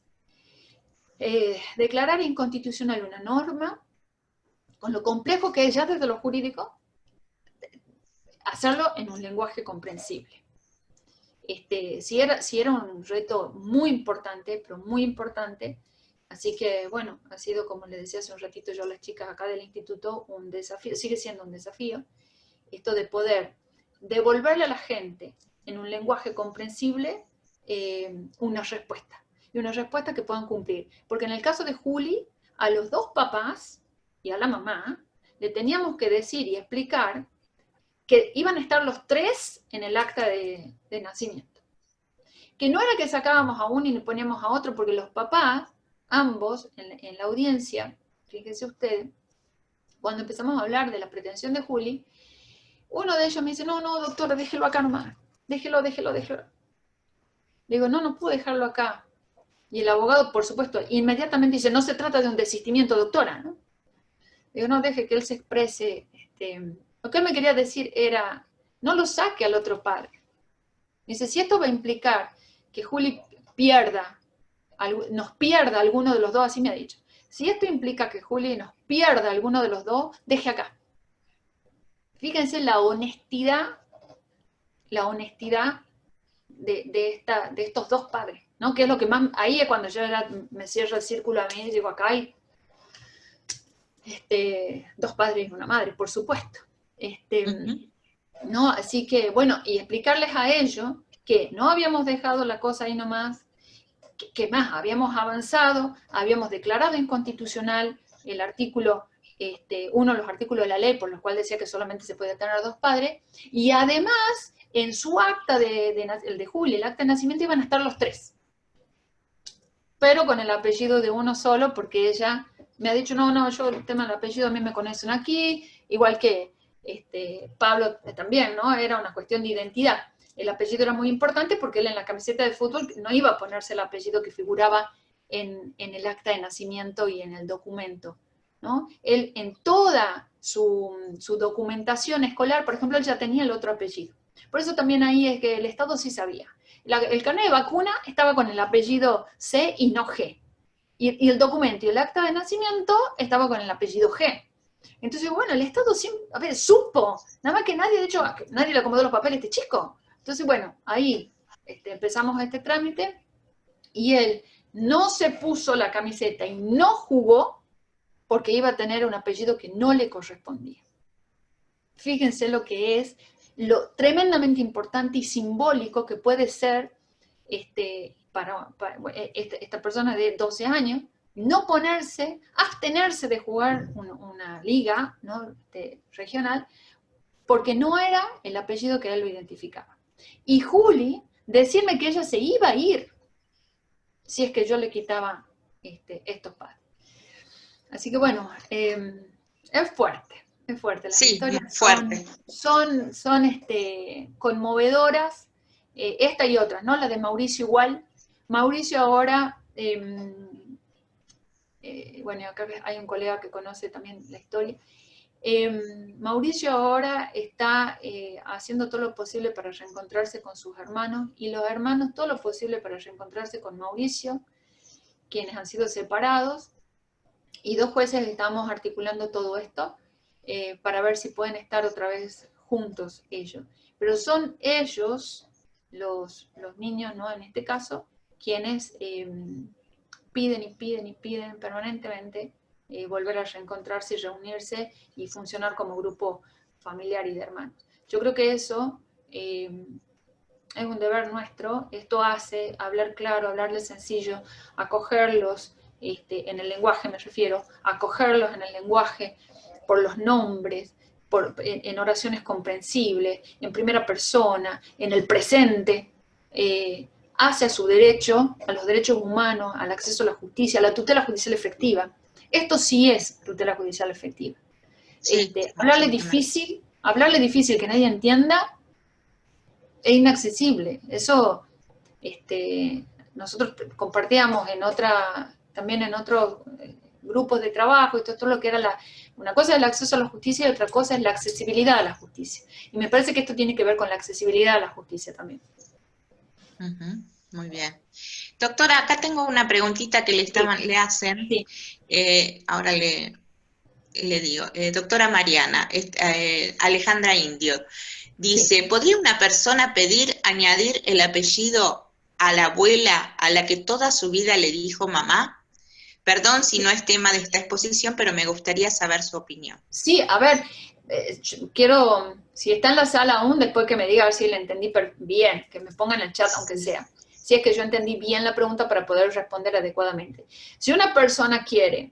declarar inconstitucional una norma, con lo complejo que es ya desde lo jurídico, hacerlo en un lenguaje comprensible. Sí era un reto muy importante, pero muy importante, así que bueno, ha sido, como les decía hace un ratito yo a las chicas acá del instituto, un desafío, sigue siendo un desafío, esto de poder devolverle a la gente en un lenguaje comprensible una respuesta, y una respuesta que puedan cumplir. Porque en el caso de Juli, a los 2 papás y a la mamá, le teníamos que decir y explicar que iban a estar los tres en el acta de nacimiento. Que no era que sacábamos a uno y le poníamos a otro, porque los papás, ambos, en la audiencia, fíjense ustedes, cuando empezamos a hablar de la pretensión de Juli, uno de ellos me dice, no, no, doctora, déjelo acá nomás, déjelo. Le digo, no puedo dejarlo acá. Y el abogado, por supuesto, inmediatamente dice, no se trata de un desistimiento, doctora, ¿no? Le digo, no, deje que él se exprese. Lo que él me quería decir era, no lo saque al otro padre. Dice, si esto va a implicar que Juli nos pierda alguno de los dos, así me ha dicho. Si esto implica que Juli nos pierda alguno de los dos, deje acá. Fíjense la honestidad de estos dos padres, ¿no? Que es lo que más, ahí es cuando yo ya me cierro el círculo a mí y digo, acá hay dos padres y una madre, por supuesto. ¿No? Así que, bueno, y explicarles a ellos que no habíamos dejado la cosa ahí nomás, que más, habíamos avanzado, habíamos declarado inconstitucional el artículo, uno de los artículos de la ley por los cuales decía que solamente se podía tener dos padres, y además, en su acta el de Juli, el acta de nacimiento, iban a estar los tres, pero con el apellido de uno solo, porque ella me ha dicho, no, yo el tema del apellido a mí me conocen aquí, igual que Pablo también, ¿no? Era una cuestión de identidad. El apellido era muy importante porque él en la camiseta de fútbol no iba a ponerse el apellido que figuraba en el acta de nacimiento y en el documento, ¿no? Él en toda su documentación escolar, por ejemplo, él ya tenía el otro apellido. Por eso también ahí es que el Estado sí sabía. El carnet de vacuna estaba con el apellido C y no G. Y el documento y el acta de nacimiento estaba con el apellido G. Entonces, bueno, el Estado siempre, supo, nada más que nadie, de hecho, nadie le acomodó los papeles a este chico. Entonces, bueno, ahí empezamos este trámite y él no se puso la camiseta y no jugó porque iba a tener un apellido que no le correspondía. Fíjense lo que es, lo tremendamente importante y simbólico que puede ser para esta persona de 12 años, no ponerse, abstenerse de jugar una liga, ¿no? Regional, porque no era el apellido que él lo identificaba. Y Juli, decirme que ella se iba a ir si es que yo le quitaba estos padres. Así que bueno, es fuerte. Las historias son conmovedoras, esta y otras, ¿no? La de Mauricio igual. Mauricio ahora, bueno, acá hay un colega que conoce también la historia. Mauricio ahora está haciendo todo lo posible para reencontrarse con sus hermanos, y los hermanos todo lo posible para reencontrarse con Mauricio, quienes han sido separados, y dos jueces estamos articulando todo esto para ver si pueden estar otra vez juntos ellos. Pero son ellos, los niños, ¿no? En este caso, quienes piden permanentemente volver a reencontrarse y reunirse y funcionar como grupo familiar y de hermanos. Yo creo que eso es un deber nuestro. Esto hace hablar claro, hablarles sencillo, acogerlos, en el lenguaje me refiero, acogerlos en el lenguaje, por los nombres, en oraciones comprensibles, en primera persona, en el presente, hacia su derecho, a los derechos humanos, al acceso a la justicia, a la tutela judicial efectiva. Esto sí es tutela judicial efectiva. Sí, hablarle difícil que nadie entienda, es inaccesible. Eso nosotros compartíamos también en otros grupos de trabajo, y todo lo que era una cosa es el acceso a la justicia y otra cosa es la accesibilidad a la justicia. Y me parece que esto tiene que ver con la accesibilidad a la justicia también. Muy bien. Doctora, acá tengo una preguntita que le hacen. Sí. Ahora le digo. Doctora Mariana, Alejandra Indio, dice, sí. ¿Podría una persona pedir añadir el apellido a la abuela a la que toda su vida le dijo mamá? Perdón si no es tema de esta exposición, pero me gustaría saber su opinión. Sí, a ver, quiero, si está en la sala aún, después que me diga a ver si le entendí bien, que me ponga en el chat aunque sea, si es que yo entendí bien la pregunta para poder responder adecuadamente. Si una persona quiere,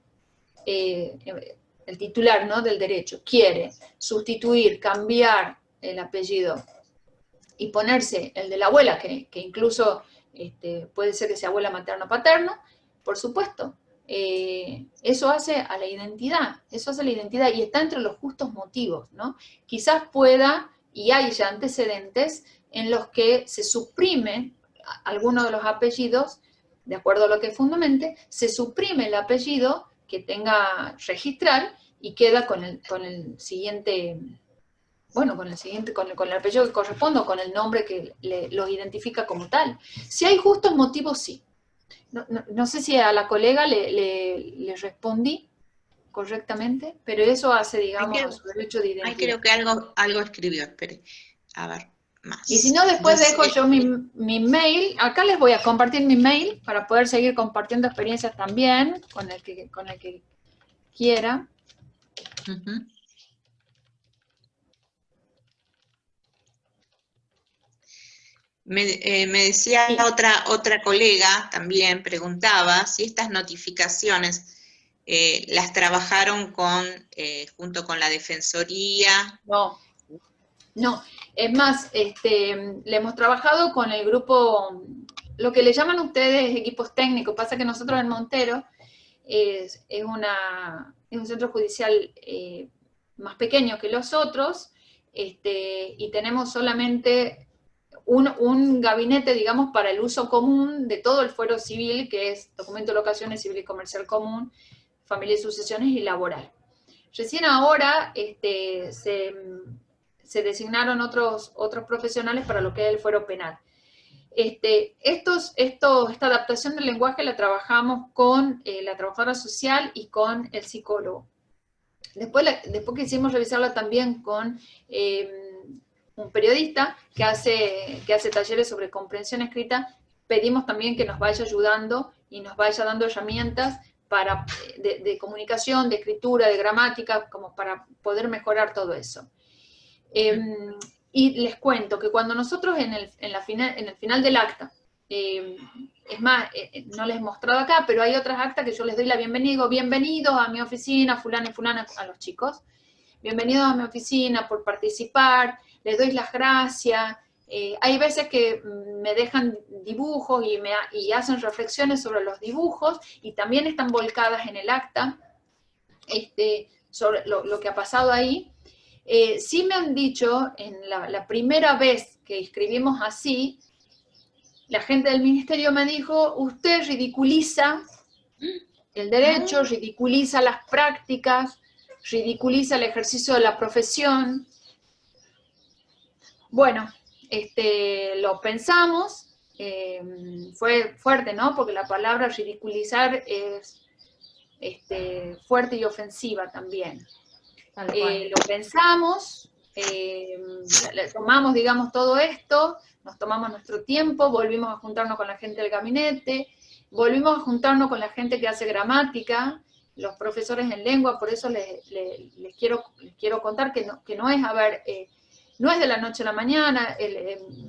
el titular, ¿no?, del derecho, quiere sustituir, cambiar el apellido y ponerse el de la abuela, que incluso puede ser que sea abuela materno o paterno, por supuesto, eso hace a la identidad, y está entre los justos motivos, ¿no? Quizás pueda, y hay ya antecedentes, en los que se suprime alguno de los apellidos, de acuerdo a lo que fundamente, se suprime el apellido que tenga registral y queda con el siguiente, bueno, con el apellido que corresponde o con el nombre que los identifica como tal. Si hay justos motivos, sí. No sé si a la colega le respondí correctamente, pero eso hace, digamos, a su derecho de identidad. Creo que algo escribió, espere. A ver, más. Y si no, después dejo yo mi mail. Acá les voy a compartir mi mail para poder seguir compartiendo experiencias también con el que quiera. Uh-huh. Me decía otra colega, también preguntaba si estas notificaciones las trabajaron junto con la Defensoría. No, es más, le hemos trabajado con el grupo, lo que le llaman ustedes equipos técnicos. Pasa que nosotros en Montero es un centro judicial más pequeño que los otros, y tenemos solamente un gabinete, digamos, para el uso común de todo el fuero civil, que es documento de locaciones, civil y comercial común, familia y sucesiones y laboral. Recién ahora se designaron otros profesionales para lo que es el fuero penal. Esta adaptación del lenguaje la trabajamos con la trabajadora social y con el psicólogo. Después quisimos revisarla también con un periodista que hace talleres sobre comprensión escrita. Pedimos también que nos vaya ayudando y nos vaya dando herramientas de comunicación, de escritura, de gramática, como para poder mejorar todo eso. Y les cuento que cuando nosotros en el final del acta, es más, no les he mostrado acá, pero hay otras actas que yo les doy la bienvenidos a mi oficina, fulano y fulana, a los chicos. Bienvenidos a mi oficina por participar, les doy las gracias. Hay veces que me dejan dibujos y hacen reflexiones sobre los dibujos y también están volcadas en el acta sobre lo que ha pasado ahí. Sí me han dicho, en la primera vez que escribimos así, la gente del ministerio me dijo, usted ridiculiza el derecho, ridiculiza las prácticas, ridiculiza el ejercicio de la profesión. Bueno, lo pensamos, fue fuerte, ¿no? Porque la palabra ridiculizar es fuerte y ofensiva también. Lo pensamos, tomamos, digamos, todo esto, nos tomamos nuestro tiempo, volvimos a juntarnos con la gente del gabinete, volvimos a juntarnos con la gente que hace gramática, los profesores en lengua. Por eso les quiero contar que no es, no es de la noche a la mañana.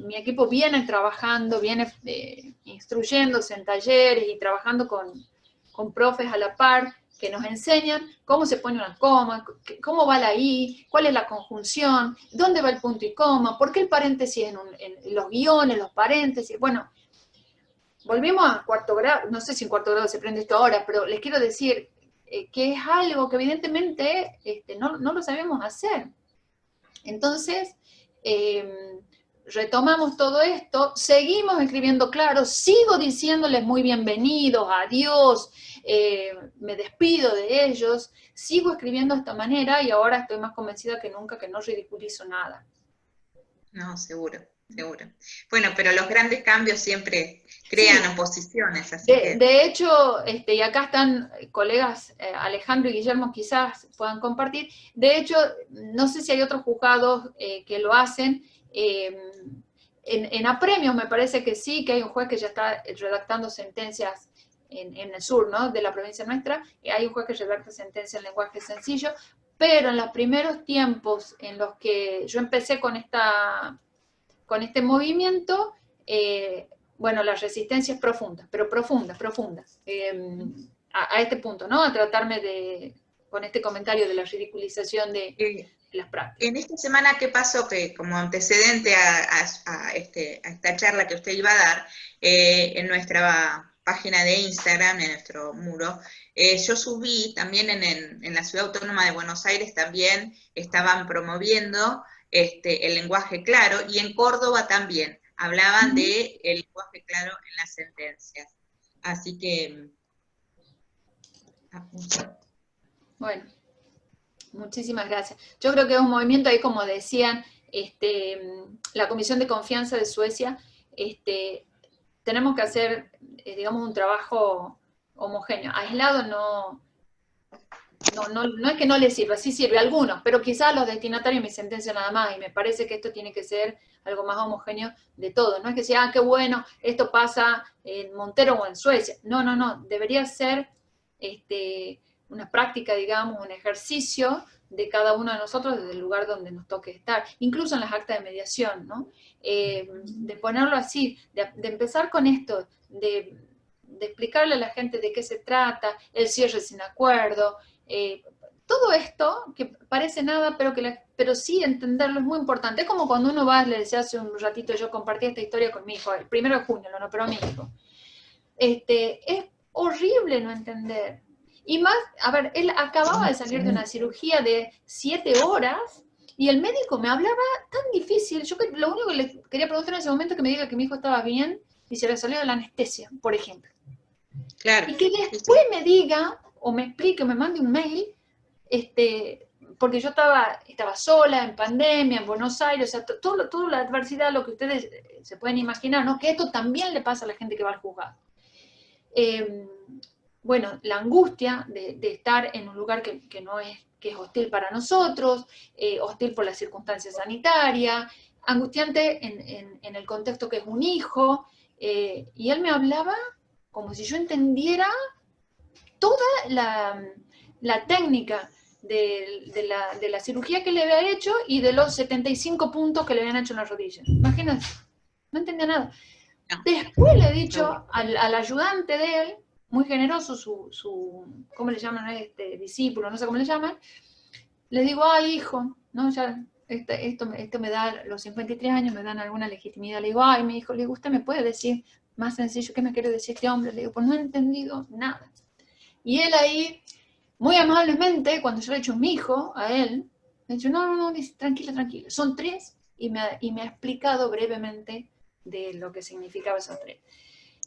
Mi equipo viene trabajando, viene instruyéndose en talleres y trabajando con profes a la par, que nos enseñan cómo se pone una coma, cómo va la I, cuál es la conjunción, dónde va el punto y coma, por qué el paréntesis en los guiones, los paréntesis. Bueno, volvimos a cuarto grado, no sé si en cuarto grado se aprende esto ahora, pero les quiero decir que es algo que evidentemente no lo sabemos hacer. Entonces, retomamos todo esto, seguimos escribiendo claro, sigo diciéndoles muy bienvenidos, adiós, me despido de ellos, sigo escribiendo de esta manera y ahora estoy más convencida que nunca que no ridiculizo nada. No, seguro. Bueno, pero los grandes cambios siempre crean oposiciones. Así de hecho, y acá están colegas, Alejandro y Guillermo quizás puedan compartir, de hecho, no sé si hay otros juzgados que lo hacen. En apremios me parece que sí, que hay un juez que ya está redactando sentencias en el sur, ¿no?, de la provincia nuestra. Hay un juez que redacta sentencias en lenguaje sencillo, pero en los primeros tiempos en los que yo empecé con este movimiento, bueno, la resistencia es profunda, pero profunda, a este punto, ¿no?, a tratarme con este comentario de la ridiculización de las prácticas. En esta semana, ¿qué pasó? Que como antecedente a esta charla que usted iba a dar, en nuestra página de Instagram, en nuestro muro, yo subí también en la Ciudad Autónoma de Buenos Aires, también estaban promoviendo el lenguaje claro, y en Córdoba también hablaban de el lenguaje claro en las sentencias. Así que... Bueno, muchísimas gracias. Yo creo que es un movimiento ahí, como decían, la Comisión de Confianza de Suecia, tenemos que hacer, digamos, un trabajo homogéneo. Aislado no es que no les sirva, sí sirve a algunos, pero quizás los destinatarios mi sentencia nada más, y me parece que esto tiene que ser algo más homogéneo de todo. No es que sea, qué bueno, esto pasa en Montero o en Suecia. No, debería ser una práctica, digamos, un ejercicio de cada uno de nosotros desde el lugar donde nos toque estar, incluso en las actas de mediación, ¿no? De ponerlo así, de empezar con esto, de explicarle a la gente de qué se trata, el cierre sin acuerdo, todo esto, que parece nada, pero sí entenderlo es muy importante. Es como cuando uno va, le decía hace un ratito, yo compartí esta historia con mi hijo, el 1 de junio lo operó mi hijo. Es horrible no entender. Y más, a ver, él acababa de salir de una cirugía de 7 horas, y el médico me hablaba tan difícil. Yo lo único que le quería preguntar en ese momento es que me diga que mi hijo estaba bien y se le salió de la anestesia, por ejemplo. Claro. Y que después me diga, o me explique, o me mande un mail, porque yo estaba sola, en pandemia, en Buenos Aires, o sea, toda la adversidad, lo que ustedes se pueden imaginar, ¿no? Que esto también le pasa a la gente que va al juzgado. Bueno, la angustia de estar en un lugar que es hostil para nosotros, hostil por las circunstancias sanitarias, angustiante en el contexto que es un hijo, y él me hablaba como si yo entendiera toda la técnica de la cirugía que le había hecho y de los 75 puntos que le habían hecho en la rodilla. Imagínate, no entendía nada. No. Después le he dicho al ayudante de él, muy generoso, su ¿cómo le llaman? Discípulo, no sé cómo le llaman, le digo, ay, hijo, ¿no? Ya, esto me da, los 53 años me dan alguna legitimidad. Le digo, ay, mi hijo, le digo, usted me puede decir más sencillo, ¿qué me quiere decir este hombre? Le digo, pues no he entendido nada. Y él ahí, muy amablemente, cuando yo le he dicho mi hijo a él, me ha dicho, no, dice, tranquila, son 3, y me ha explicado brevemente de lo que significaba esos 3.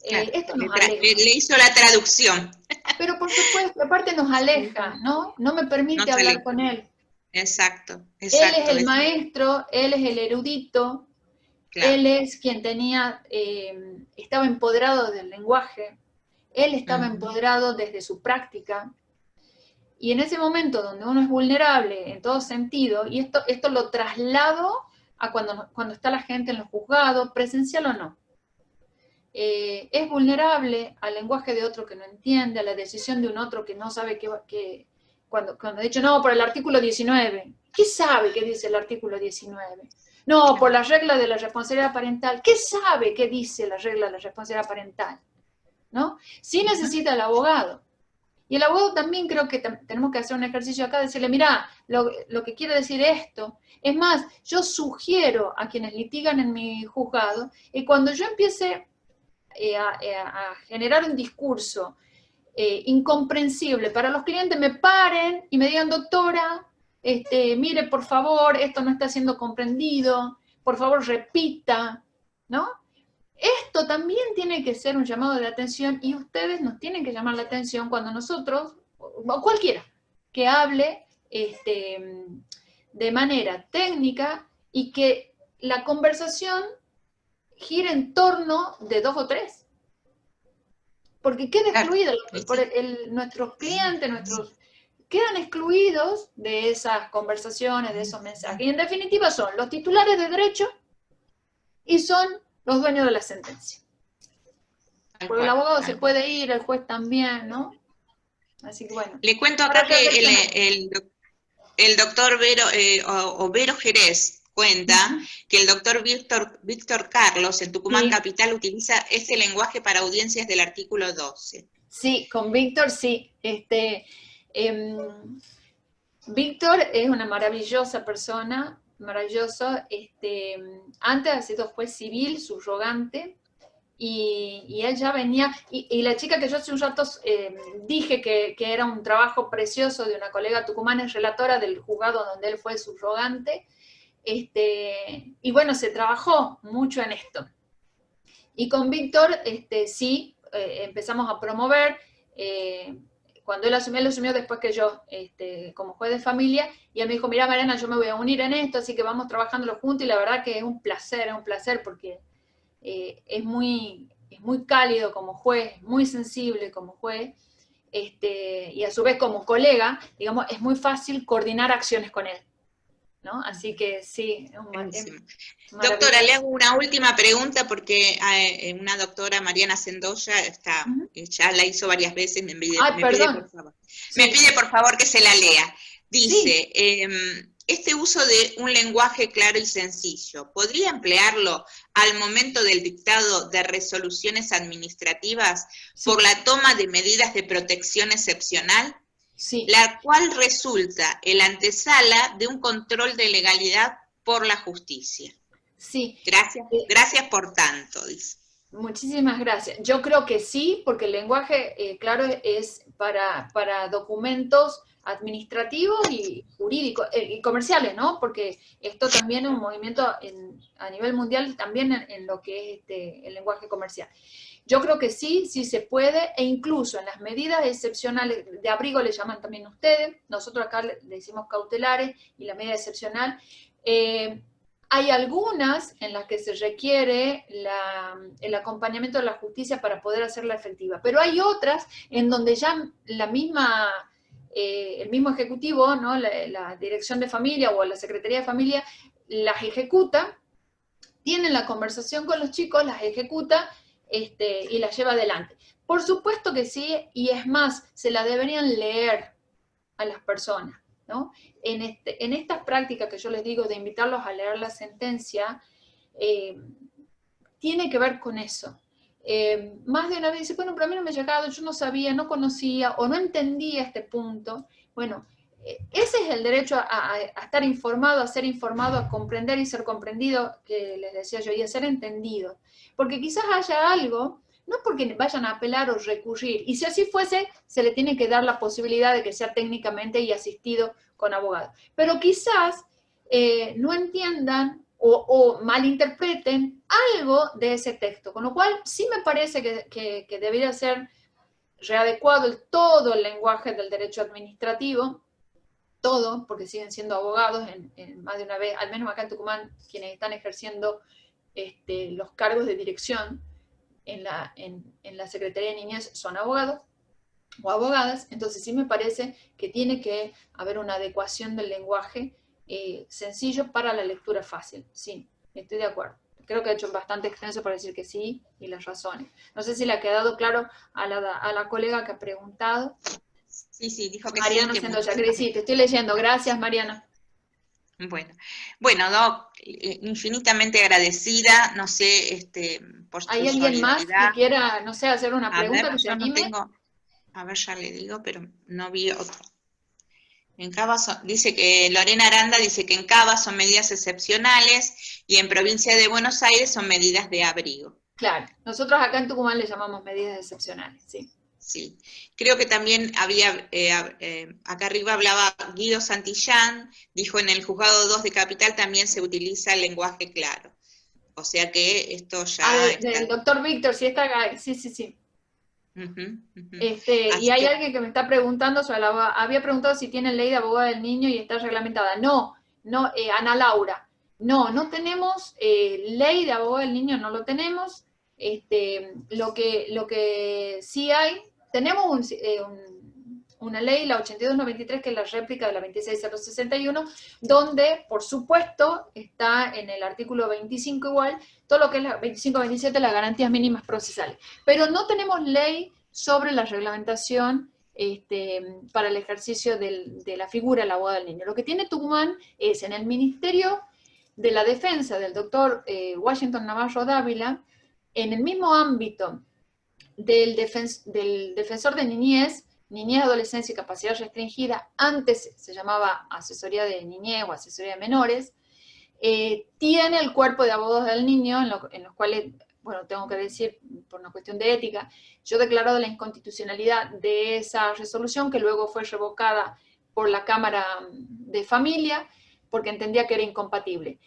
Claro, esto nos aleja. Le hizo la traducción. Pero por supuesto, aparte nos aleja, ¿no? No me permite hablar con él. Exacto. Él es el maestro, él es el erudito, claro. Él es quien estaba empoderado del lenguaje, él estaba empoderado desde su práctica, y en ese momento donde uno es vulnerable en todo sentido, y esto lo traslado a cuando está la gente en los juzgados, presencial o no, es vulnerable al lenguaje de otro que no entiende, a la decisión de un otro que no sabe cuando he dicho, no, por el artículo 19, ¿qué sabe qué dice el artículo 19? No, por la regla de la responsabilidad parental, ¿qué sabe qué dice la regla de la responsabilidad parental? ¿No? Sí necesita el abogado. Y el abogado también creo que tenemos que hacer un ejercicio acá, decirle, mira, lo que quiere decir esto. Es más, yo sugiero a quienes litigan en mi juzgado, y cuando yo empiece a generar un discurso incomprensible para los clientes, me paren y me digan, doctora, mire, por favor, esto no está siendo comprendido, por favor, repita, ¿no? Esto también tiene que ser un llamado de atención, y ustedes nos tienen que llamar la atención cuando nosotros, o cualquiera, que hable de manera técnica y que la conversación gira en torno de 2 o 3. Porque queda excluido, nuestros clientes, quedan excluidos de esas conversaciones, de esos mensajes. Y en definitiva son los titulares de derecho y son los dueños de la sentencia. Porque el abogado se puede ir, el juez también, ¿no? Así que bueno. Le cuento acá que el doctor Vero Jerez cuenta que el doctor Víctor Carlos en Tucumán Capital utiliza ese lenguaje para audiencias del artículo 12. Sí, con Víctor sí. Víctor es una maravillosa persona, maravilloso. Antes ha sido juez civil, subrogante, y él ya venía, y la chica que yo hace un rato dije que era un trabajo precioso de una colega tucumana, es relatora del juzgado donde él fue subrogante, y bueno, se trabajó mucho en esto. Y con Víctor, sí, empezamos a promover, cuando él asumió después que yo, como juez de familia, y él me dijo, mira Mariana, yo me voy a unir en esto, así que vamos trabajándolo juntos, y la verdad que es un placer, porque es muy cálido como juez, muy sensible como juez, y a su vez como colega, digamos, es muy fácil coordinar acciones con él, ¿no? Así que sí, es maravilloso. Doctora, le hago una última pregunta porque una doctora, Mariana Sendoya, ya la hizo varias veces, me pide por favor que se la lea. Dice, este uso de un lenguaje claro y sencillo, ¿podría emplearlo al momento del dictado de resoluciones administrativas por la toma de medidas de protección excepcional? Sí. La cual resulta el antesala de un control de legalidad por la justicia. Sí. Gracias por tanto, dice. Muchísimas gracias. Yo creo que sí, porque el lenguaje, claro, es para documentos administrativos y jurídicos y comerciales, ¿no? Porque esto también es un movimiento a nivel mundial, también en lo que es el lenguaje comercial. Yo creo que sí se puede, e incluso en las medidas excepcionales, de abrigo le llaman también ustedes, nosotros acá le decimos cautelares y la medida excepcional, hay algunas en las que se requiere el acompañamiento de la justicia para poder hacerla efectiva, pero hay otras en donde ya el mismo ejecutivo, ¿no? la dirección de familia o la secretaría de familia las ejecuta, tienen la conversación con los chicos, las ejecuta y las lleva adelante. Por supuesto que sí, y es más, se la deberían leer a las personas, ¿no? En estas prácticas que yo les digo de invitarlos a leer la sentencia, tiene que ver con eso. Más de una vez dice, bueno, pero a mí no me ha llegado, yo no sabía, no conocía o no entendía este punto. Bueno, ese es el derecho a estar informado, a ser informado, a comprender y ser comprendido, que les decía yo, y a ser entendido. Porque quizás haya algo, no porque vayan a apelar o recurrir, y si así fuese, se le tiene que dar la posibilidad de que sea técnicamente y asistido con abogado. Pero quizás no entiendan o malinterpreten algo de ese texto, con lo cual sí me parece que debería ser readecuado todo el lenguaje del derecho administrativo, todo, porque siguen siendo abogados en más de una vez, al menos acá en Tucumán, quienes están ejerciendo los cargos de dirección en la Secretaría de Niñez son abogados o abogadas, entonces sí me parece que tiene que haber una adecuación del lenguaje sencillo para la lectura fácil. Sí, estoy de acuerdo. Creo que he hecho bastante extenso para decir que sí y las razones. No sé si le ha quedado claro a la colega que ha preguntado. Sí, dijo que Mariana sí. Sendoya, sí, te estoy leyendo. Gracias, Mariana. Bueno, Doc, infinitamente agradecida, no sé, por su ¿Hay alguien más que quiera, no sé, hacer una pregunta que se anime? A ver, ya le digo, pero no vi otro. En Cava dice que Lorena Aranda dice que en Cava son medidas excepcionales y en provincia de Buenos Aires son medidas de abrigo. Claro, nosotros acá en Tucumán le llamamos medidas excepcionales, sí. Sí, creo que también había, acá arriba hablaba Guido Santillán, dijo en el juzgado 2 de Capital también se utiliza el lenguaje claro. O sea que esto ya... del doctor Víctor, sí está acá, sí. Y hay alguien que me está preguntando sobre había preguntado si tiene ley de abogado del niño y está reglamentada. No, Ana Laura, no tenemos ley de abogado del niño, no lo tenemos. Lo que sí hay, tenemos una ley, la 8293, que es la réplica de la 26061, donde, por supuesto, está en el artículo 25 igual, todo lo que es la 25-27, las garantías mínimas procesales. Pero no tenemos ley sobre la reglamentación para el ejercicio de la figura del abogado del niño. Lo que tiene Tucumán es en el Ministerio de la Defensa del doctor Washington Navarro Dávila, en el mismo ámbito del defensor de niñez, niñez, adolescencia y capacidad restringida, antes se llamaba asesoría de niñez o asesoría de menores, tiene el cuerpo de abogados del niño, en los cuales, bueno, tengo que decir, por una cuestión de ética, yo he declarado la inconstitucionalidad de esa resolución, que luego fue revocada por la Cámara de Familia, porque entendía que era incompatible.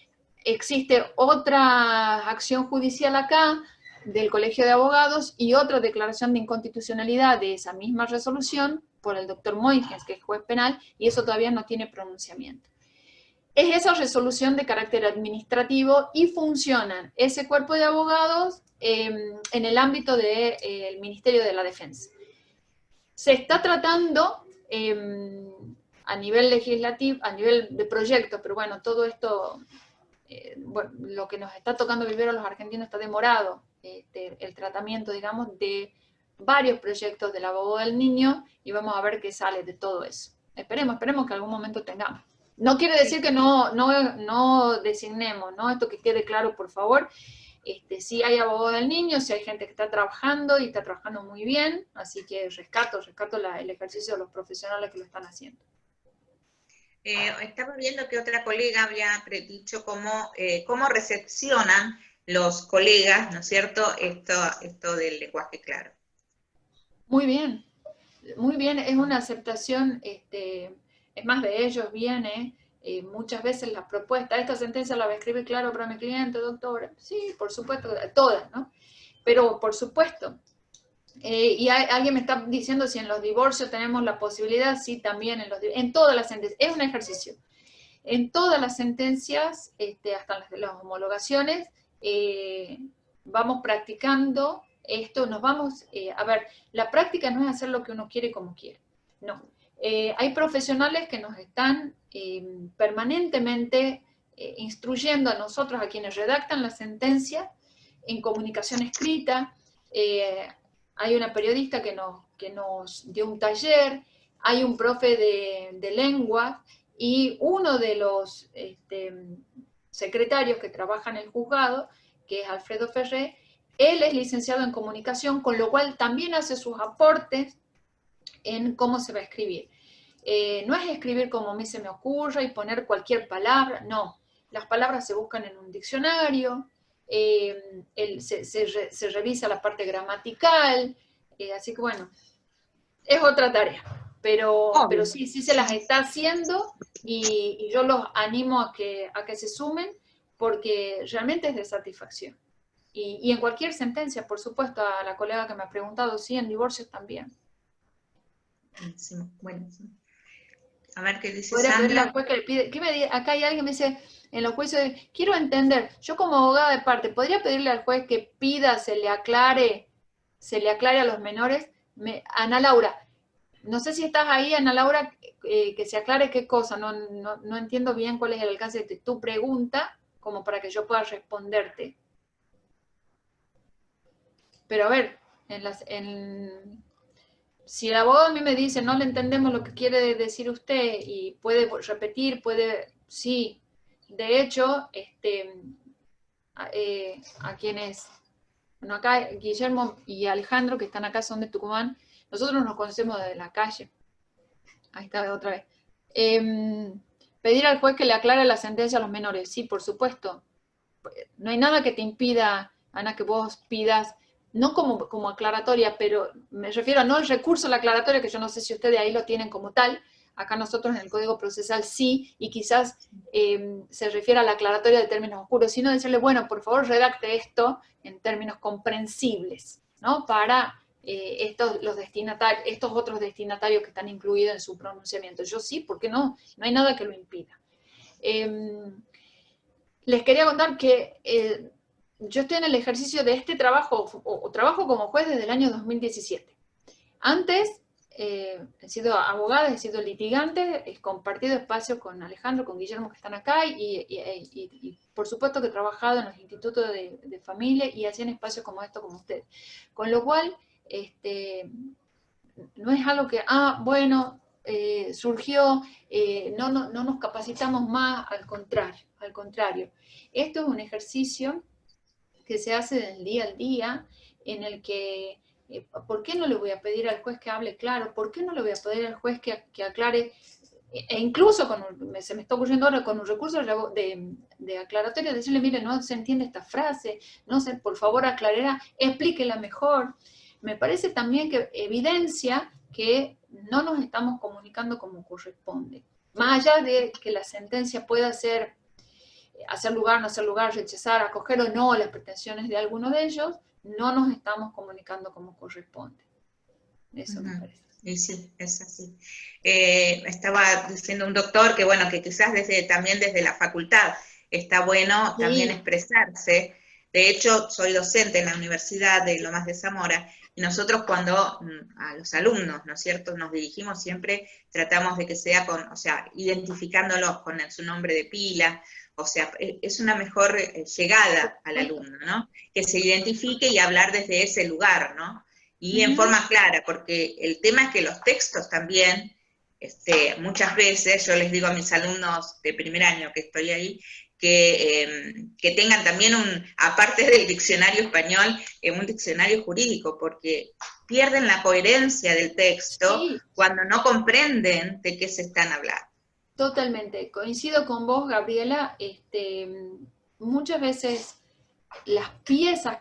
Existe otra acción judicial acá, del Colegio de Abogados, y otra declaración de inconstitucionalidad de esa misma resolución, por el doctor Moigens, que es juez penal, y eso todavía no tiene pronunciamiento. Es esa resolución de carácter administrativo y funcionan ese cuerpo de abogados en el ámbito del Ministerio de la Defensa. Se está tratando a nivel legislativo, a nivel de proyectos, pero bueno, todo esto, bueno, lo que nos está tocando vivir a los argentinos está demorado, el tratamiento, digamos, de varios proyectos del abogado del niño, y vamos a ver qué sale de todo eso. Esperemos que algún momento tengamos. No quiere decir que no designemos, ¿no? Esto que quede claro, por favor. Sí hay abogado del niño, sí hay gente que está trabajando y está trabajando muy bien, así que rescato el ejercicio de los profesionales que lo están haciendo. Estaba viendo que otra colega había predicho cómo recepcionan los colegas, ¿no es cierto?, esto del lenguaje claro. Muy bien, es una aceptación, es más, de ellos viene muchas veces la propuesta, esta sentencia la va a escribir claro para mi cliente, doctora. Sí, por supuesto, todas, ¿no? Pero por supuesto. Y alguien me está diciendo si en los divorcios tenemos la posibilidad, sí, también en todas las sentencias, es un ejercicio. En todas las sentencias, hasta las homologaciones, vamos practicando esto, a ver, la práctica no es hacer lo que uno quiere como quiere, no. Hay profesionales que nos están permanentemente instruyendo a nosotros, a quienes redactan la sentencia, en comunicación escrita. Hay una periodista que nos dio un taller, hay un profe de lengua, y uno de los secretarios que trabaja en el juzgado, que es Alfredo Ferré, él es licenciado en comunicación, con lo cual también hace sus aportes en cómo se va a escribir. No es escribir como a mí se me ocurra y poner cualquier palabra, no. Las palabras se buscan en un diccionario, se revisa la parte gramatical, así que bueno, es otra tarea, pero sí se las está haciendo, y yo los animo a que se sumen, porque realmente es de satisfacción. Y en cualquier sentencia, por supuesto, a la colega que me ha preguntado, sí, en divorcios también. Buenísimo, buenísimo. A ver qué dice Podría pedirle Sandra. al juez que le pide, acá hay alguien que me dice, en los juicios, quiero entender, yo como abogada de parte, ¿podría pedirle al juez que pida, se le aclare a los menores? Ana Laura, no sé si estás ahí, Ana Laura, que se aclare qué cosa, no entiendo bien cuál es el alcance de tu pregunta, como para que yo pueda responderte. Pero a ver, si el abogado a mí me dice, no le entendemos lo que quiere decir usted, y puede repetir, sí. De hecho, a quienes, bueno, acá Guillermo y Alejandro, que están acá, son de Tucumán, nosotros nos conocemos desde la calle. Ahí está otra vez. Pedir al juez que le aclare la sentencia a los menores, sí, por supuesto. No hay nada que te impida, Ana, que vos pidas, no como aclaratoria, pero me refiero a no el recurso a la aclaratoria, que yo no sé si ustedes ahí lo tienen como tal. Acá nosotros en el Código Procesal sí, y quizás se refiere a la aclaratoria de términos oscuros, sino decirle, bueno, por favor redacte esto en términos comprensibles, ¿no? Para estos otros destinatarios que están incluidos en su pronunciamiento. Yo sí, ¿por qué no? No hay nada que lo impida. Les quería contar que yo estoy en el ejercicio de este trabajo, o trabajo como juez desde el año 2017. Antes he sido abogada, he sido litigante, he compartido espacio con Alejandro, con Guillermo, que están acá, y por supuesto que he trabajado en los institutos de familia y hacía espacios como esto, como ustedes. Con lo cual, no es algo que, bueno, surgió, no nos capacitamos más, al contrario. Esto es un ejercicio que se hace del día al día, en el que ¿por qué no le voy a pedir al juez que hable claro? ¿Por qué no le voy a pedir al juez que aclare? E incluso, se me está ocurriendo ahora, con un recurso de aclaratorio, decirle, mire, no se entiende esta frase, no sé, por favor aclarará, explíquela mejor. Me parece también que evidencia que no nos estamos comunicando como corresponde. Más allá de que la sentencia pueda ser hacer lugar, no hacer lugar, rechazar, acoger o no las pretensiones de alguno de ellos, no nos estamos comunicando como corresponde. Eso me parece. Y sí, es así. Estaba diciendo un doctor que, bueno, que quizás también desde la facultad está bueno también expresarse. De hecho, soy docente en la Universidad de Lomas de Zamora, y nosotros cuando a los alumnos, ¿no es cierto?, nos dirigimos siempre, tratamos de que sea o sea, identificándolos con su nombre de pila, o sea, es una mejor llegada al alumno, ¿no? Que se identifique y hablar desde ese lugar, ¿no? Y en forma clara, porque el tema es que los textos también, muchas veces, yo les digo a mis alumnos de primer año que estoy ahí, que tengan también aparte del diccionario español, un diccionario jurídico, porque pierden la coherencia del texto cuando no comprenden de qué se están hablando. Totalmente, coincido con vos, Gabriela, muchas veces las piezas,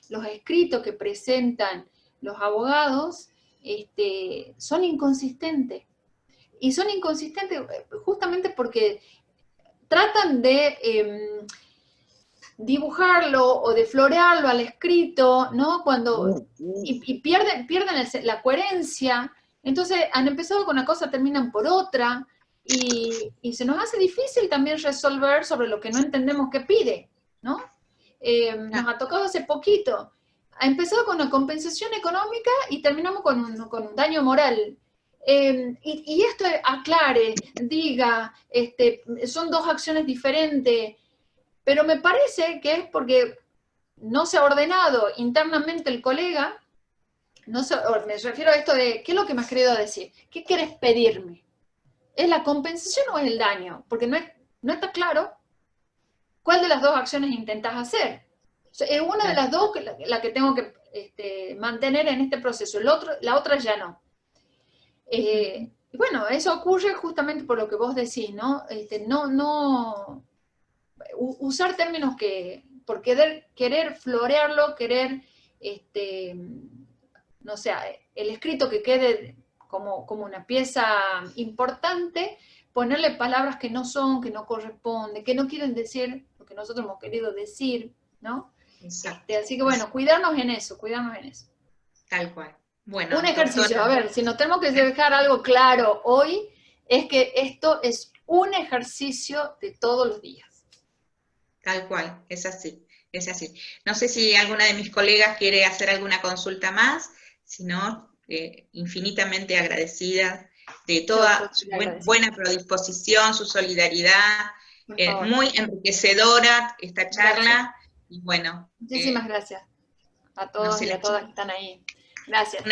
los escritos que presentan los abogados son inconsistentes. Y son inconsistentes justamente porque tratan de dibujarlo o de florearlo al escrito, ¿no? Y pierden la coherencia. Entonces han empezado con una cosa, terminan por otra, y se nos hace difícil también resolver sobre lo que no entendemos que pide, ¿no? Nos ha tocado hace poquito. Ha empezado con una compensación económica y terminamos con un daño moral. Y esto aclare, diga, son dos acciones diferentes, pero me parece que es porque no se ha ordenado internamente el colega. Me refiero a esto de, ¿qué es lo que me has querido decir? ¿Qué quieres pedirme? ¿Es la compensación o es el daño? Porque no está claro cuál de las dos acciones intentás hacer. O sea, es una de las dos la que tengo que mantener en este proceso, la otra ya no. Bueno, eso ocurre justamente por lo que vos decís, ¿no? Usar términos por querer florearlo, querer, no sé, el escrito que quede como una pieza importante, ponerle palabras que no son, que no corresponden, que no quieren decir lo que nosotros hemos querido decir, ¿no? Así que bueno, cuidarnos en eso. Tal cual. Bueno, un ejercicio, doctora, a ver, si nos tenemos que dejar algo claro hoy, es que esto es un ejercicio de todos los días. Tal cual, es así, es así. No sé si alguna de mis colegas quiere hacer alguna consulta más, si no, infinitamente agradecida de toda su buena predisposición, su solidaridad, muy enriquecedora esta charla, y bueno. Muchísimas gracias a todos y a todas que están ahí. Gracias.